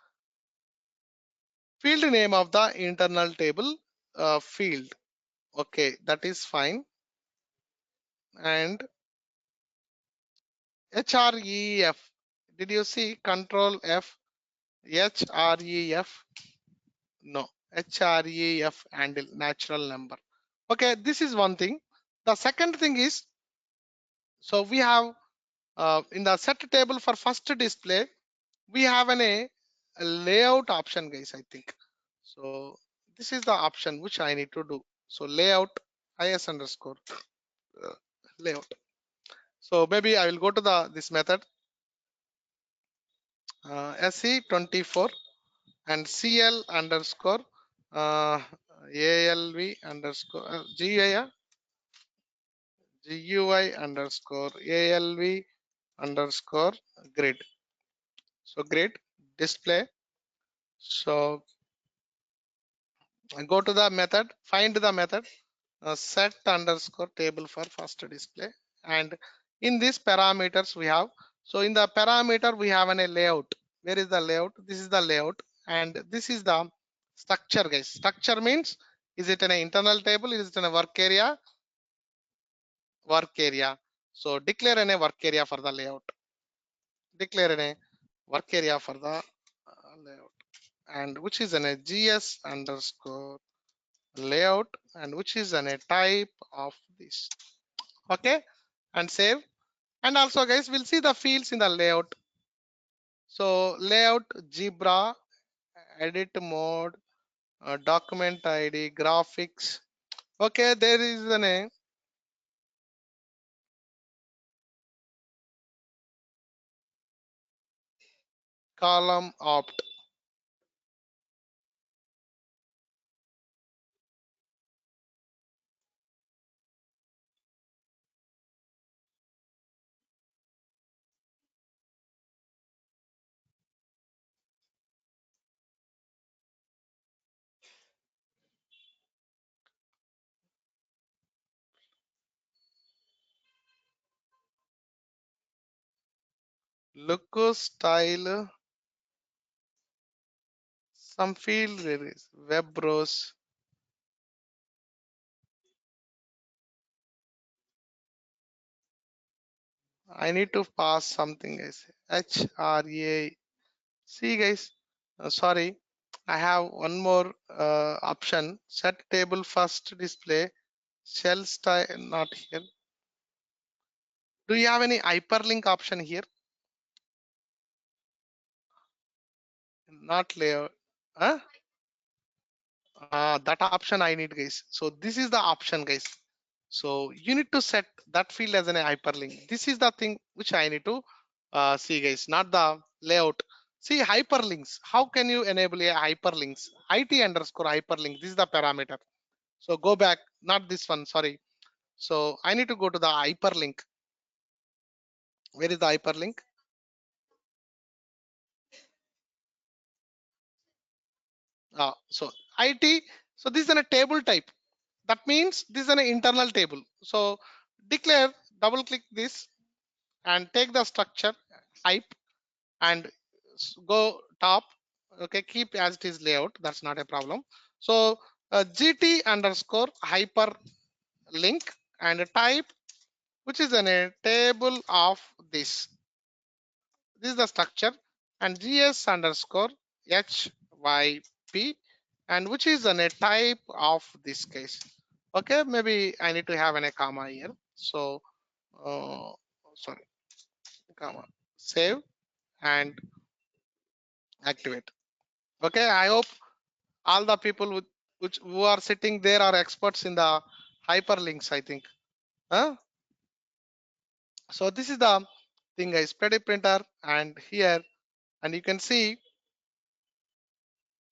Field name of the internal table field. Okay, that is fine. And href, did you see control F, href? No, href handle natural number. Okay, this is one thing. The second thing is, so we have in the set table for first display, we have a layout option guys, I think. So this is the option which I need to do. So layout is underscore layout. So maybe I will go to the this method se24 and cl underscore alv underscore gui underscore alv underscore grid. So grid display. So go to the method, find the method set underscore table for first display, and in these parameters we have, so in the parameter we have a layout. Where is the layout? This is the layout, and this is the structure guys. Structure means, is it an internal table, is it in a work area? Work area. So declare a work area for the layout, declare a work area for the layout, and which is a gs underscore layout, and which is a type of this. Okay, and save. And also guys, we'll see the fields in the layout. So layout, zebra, edit mode, document id, graphics. Okay, there is a name column opt. Look style some field there is web browse. I need to pass something guys. HRA. See guys, sorry, I have one more option. Set table first display. Shell style not here. Do you have any hyperlink option here? Not layout. Huh? That option I need guys. So this is the option guys. So you need to set that field as an hyperlink. This is the thing which I need to see guys, not the layout. See hyperlinks. How can you enable a hyperlinks? IT underscore hyperlink. This is the parameter. So go back, not this one, sorry. So I need to go to the hyperlink. Where is the hyperlink? So IT, so this is a table type. That means this is an internal table. So declare, double click this and take the structure type and go top. Okay, keep as it is layout. That's not a problem. So GT underscore hyperlink and type, which is a table of this. This is the structure and GS underscore HYP and which is a type of this case. Okay, maybe I need to have a comma here. So, uh, sorry, comma, save and activate. Okay, I hope all the people which who are sitting there are experts in the hyperlinks, I think. Huh? So this is the thing guys, pretty printer and here, and you can see.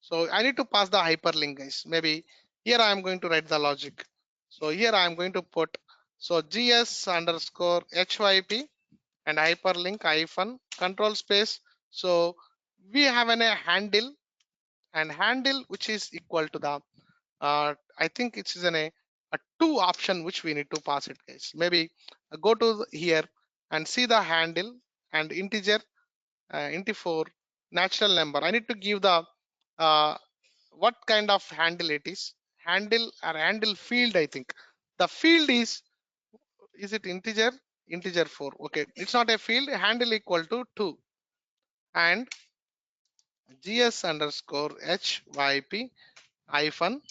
So I need to pass the hyperlink guys. Maybe here I am going to write the logic. So here I am going to put so GS underscore HYP and hyperlink hyphen control space. So we have a handle and handle which is equal to the I think it is a two option which we need to pass it guys. Maybe go to here and see the handle and integer int for natural number. I need to give the uh, what kind of handle it is. Handle or handle field, I think. The field is it integer? Integer 4. Okay, it's not a field. Handle equal to 2 and gs underscore hyp hyphen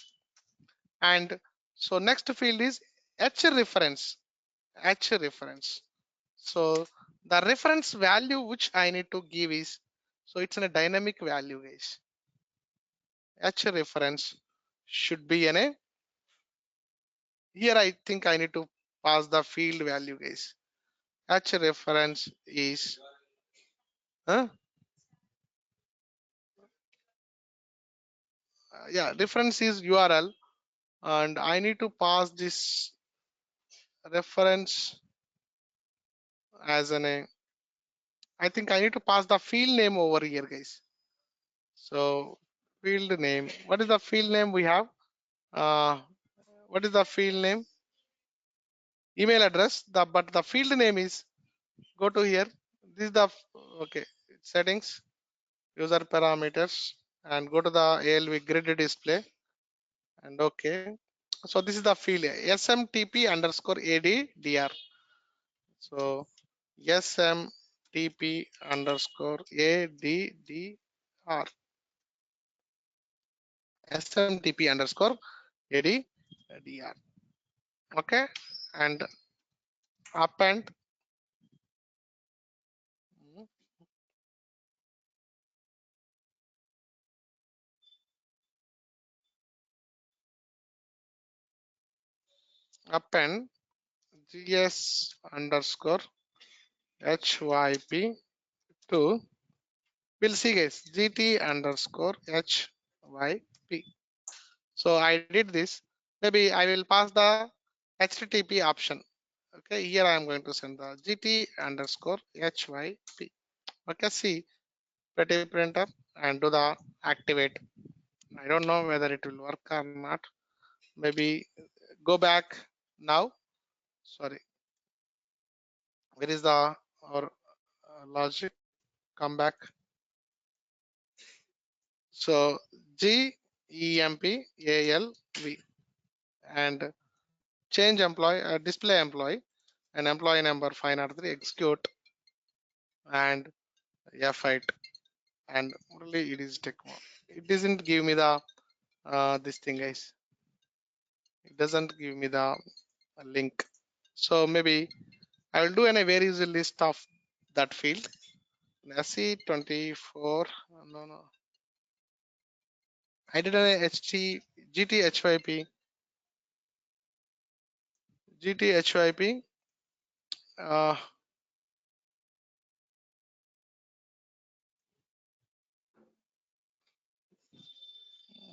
and so next field is h reference. H reference. So the reference value which I need to give is so it's in a dynamic value guys. H reference should be in a here I think I need to pass the field value guys. H reference is yeah, reference is URL and I need to pass this reference as an a I think I need to pass the field name over here guys. So field name, what is the field name we have? uh, what is the field name? Email address, the but the field name is, go to here, this is the okay, settings, user parameters and go to the ALV grid display and okay. So this is the field smtp underscore addr. So smtp underscore addr, smtp underscore addr. Okay, and append append gs underscore hyp to, we'll see guys, gt underscore hyp. So I did this. Maybe I will pass the http option. Okay, here I am going to send the gt underscore hyp. Okay, see pretty printer and do the activate. I don't know whether it will work or not. Maybe go back now. Sorry, where is the our logic? Come back. So GEMPALV and change employee, display employee, and employee number 503 execute and F8 and only it is Tecmo. It doesn't give me the this thing, guys. It doesn't give me the link. So maybe I will do where is the list of that field. SE24. No. I did an GTHYP. GTHYP. Uh,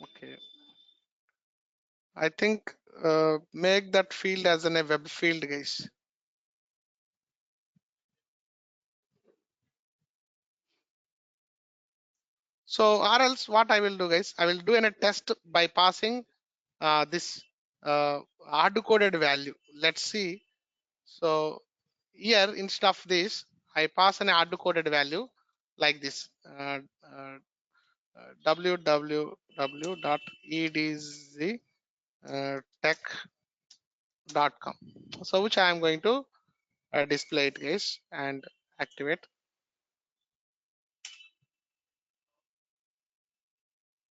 okay. I think make that field as a web field, guys. So or else what I will do, guys, I will do a test by passing this hard coded value. Let's see. So here instead of this, I pass an hard coded value like this. www.edz.tech.com. So which I am going to display it, guys, and activate.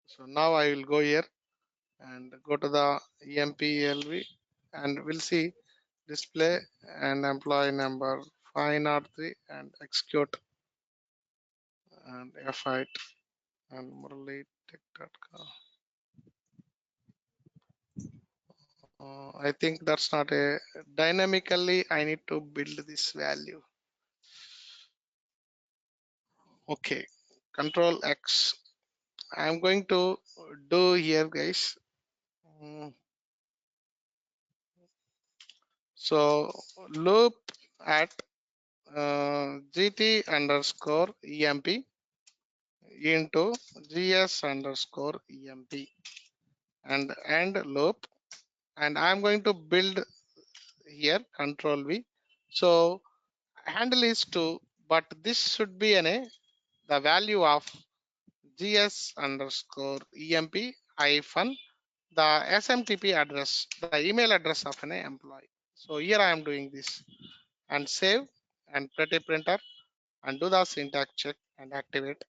So now I will go here and go to the EMPLV and we'll see display and employee number 503 and execute and F8 and muralitech.com. I think that's not a dynamically. I need to build this value. Okay, Control X. I'm going to do here, guys. So loop at GT underscore EMP into GS underscore EMP and end loop, and I'm going to build here Control V. So handle is 2, but this should be the value of GS underscore EMP hyphen the SMTP address, the email address of an employee. So here I am doing this and save and pretty printer and do the syntax check and activate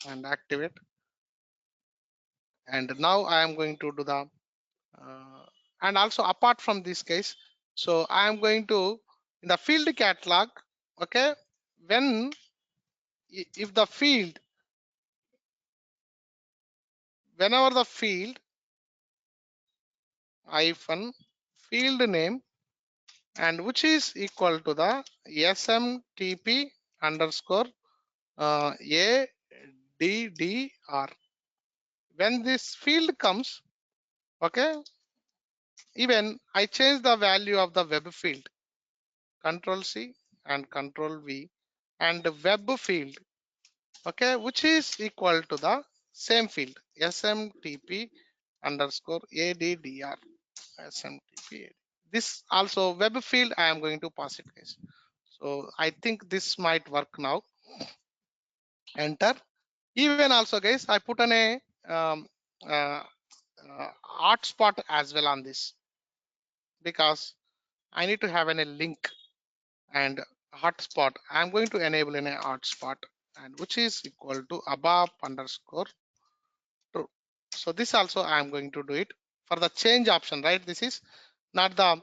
and activate. And now I am going to do the and also apart from this case, so I am going to in the field catalog, okay, when if the field, whenever the field hyphen field name and which is equal to the SMTP underscore ADDR, when this field comes, okay, even I change the value of the web field, Control C and Control V, and the web field, okay, which is equal to the same field SMTP underscore ADDR. SMTP. This also web field I am going to pass it, guys. So I think this might work now. Enter. Even also, guys, I put a uh, hotspot as well on this because I need to have a link and hotspot. I'm going to enable in a hotspot and which is equal to ABAP underscore true. So this also I'm going to do it for the change option, right? This is not the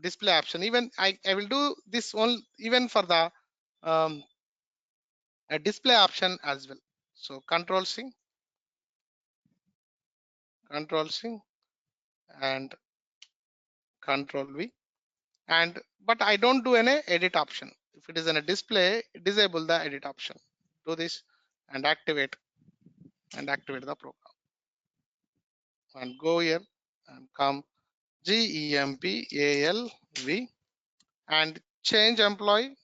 display option. Even I will do this one even for the display option as well. So Control C, Control C, and Control V. And but I don't do any edit option. If it is in a display, disable the edit option. Do this and activate the program and go here and come GEMPALV and change employee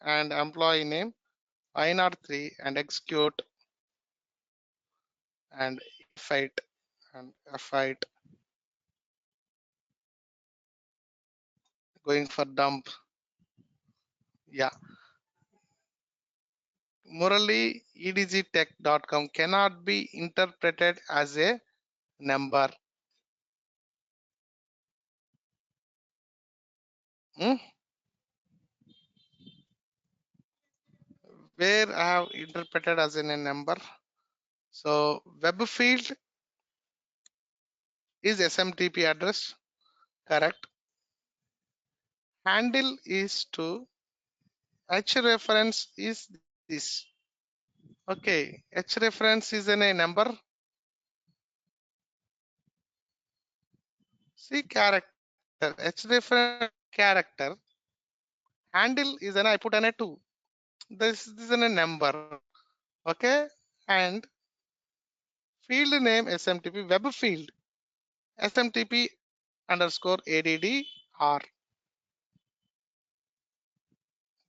and employee name INR3 and execute and F8 and F8 going for dump. Yeah, murali@edgtech.com cannot be interpreted as a number. Hmm? Where I have interpreted as in a number. So web field is SMTP address, correct. Handle is to H reference is this. Okay, H reference is in a number. See character. H reference character. Handle is an I put an a 2. This is a number. Okay, and field name SMTP web field SMTP underscore ADD or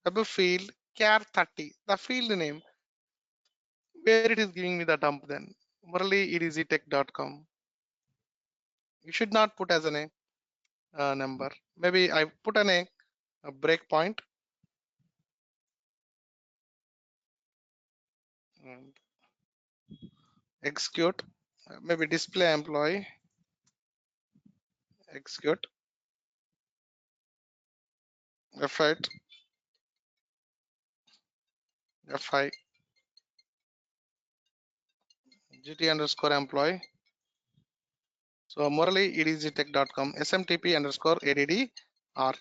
web field char 30. The field name where it is giving me the dump then. Murali@edgtech.com. You should not put as a number. Maybe I put a breakpoint and execute. Maybe display employee, execute, F8, F5, GT underscore employee. So Murali@edgtech.com, SMTP underscore ADD or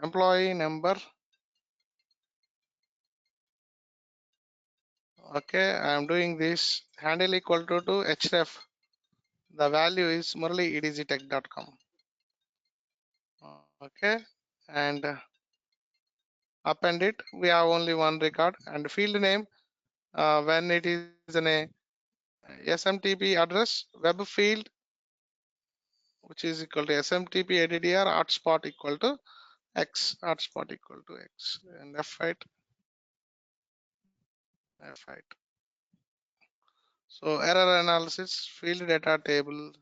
employee number. Okay, I am doing this handle equal to href. The value is murali@edgtech.com. Okay, and append it. We have only one record and field name when it is in a SMTP address web field which is equal to SMTP ADDR hotspot equal to X, hotspot equal to X, and F8, F8. So error analysis, field data table.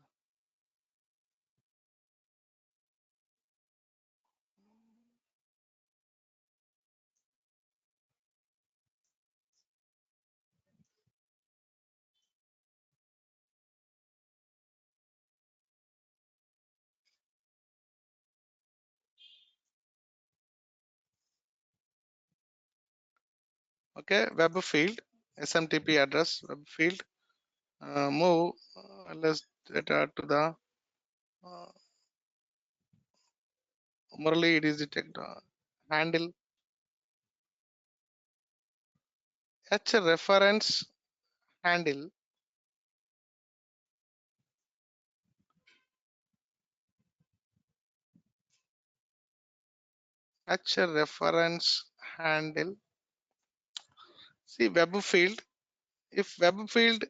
Okay, web field, SMTP address, web field, move ls data to the Murali@edgtech handle H reference handle H reference handle. See web field. If web field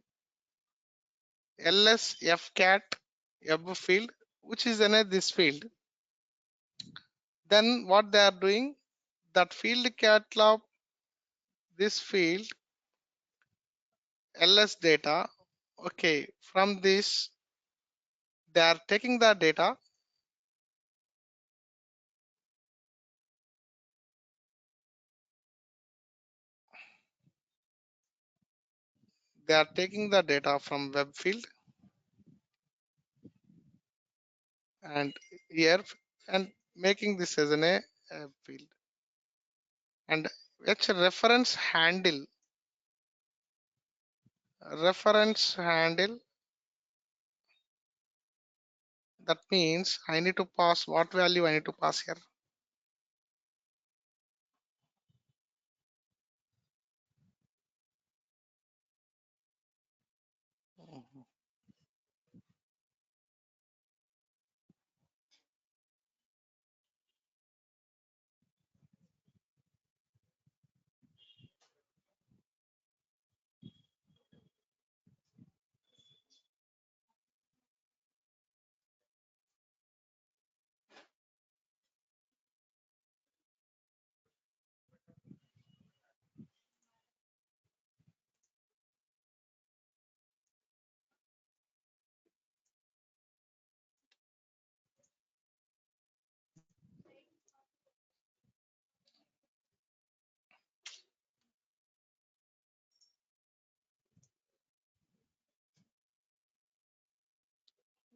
ls fcat web field, which is in this field, then what they are doing, that field catalog, this field ls data. Okay, from this they are taking the data, they are taking the data from web field and here and making this as a field, and H reference handle, that means I need to pass what value I need to pass here.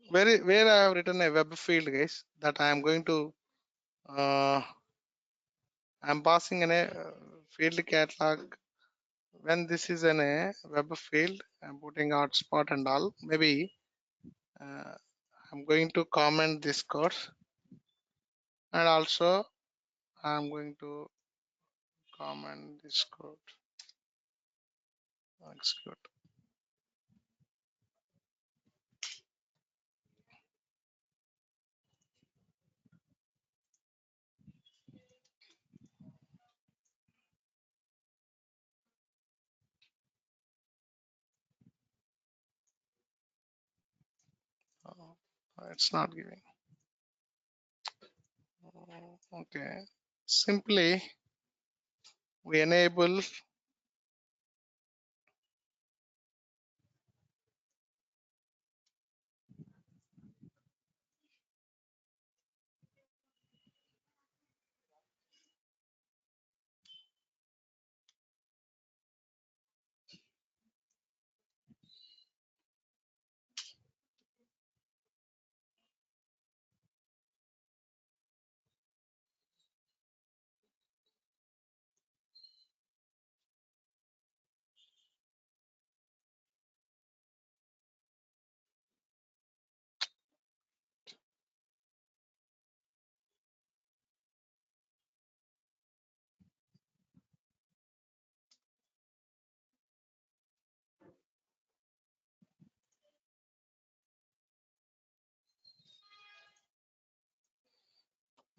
where I have written a web field, guys, that I am going to I'm passing in a field catalog. When this is in a web field, I'm putting hotspot and all. Maybe uh, I'm going to comment this code, and also I'm going to comment this code. Execute. Oh, it's not giving. Okay. Simply we enable.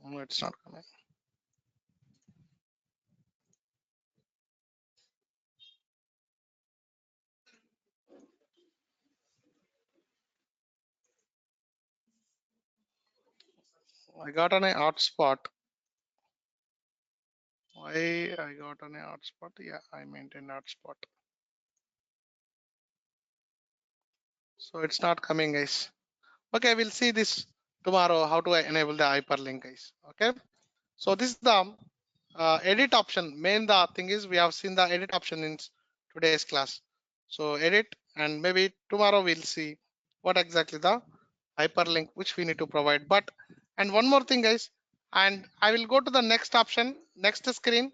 No, it's not coming. I got on a hotspot. Why I got on a hotspot? Yeah, I maintain hotspot. So it's not coming, guys. Okay, we'll see this tomorrow, how to enable the hyperlink, guys. Okay. So this is the edit option. Main the thing is we have seen the edit option in today's class. So edit, and maybe tomorrow we'll see what exactly the hyperlink which we need to provide. But and one more thing, guys, and I will go to the next option, next screen.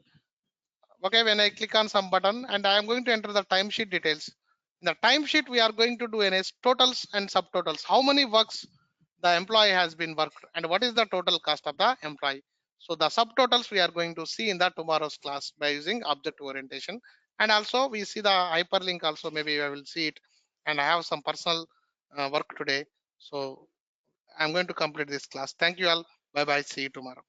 Okay, when I click on some button, and I am going to enter the timesheet details. In the timesheet, we are going to do NS totals and subtotals. How many works the employee has been worked, and what is the total cost of the employee. So the subtotals we are going to see in the tomorrow's class by using object orientation. And also we see the hyperlink also, maybe I will see it. And I have some personal work today. So I'm going to complete this class. Thank you all. Bye bye. See you tomorrow.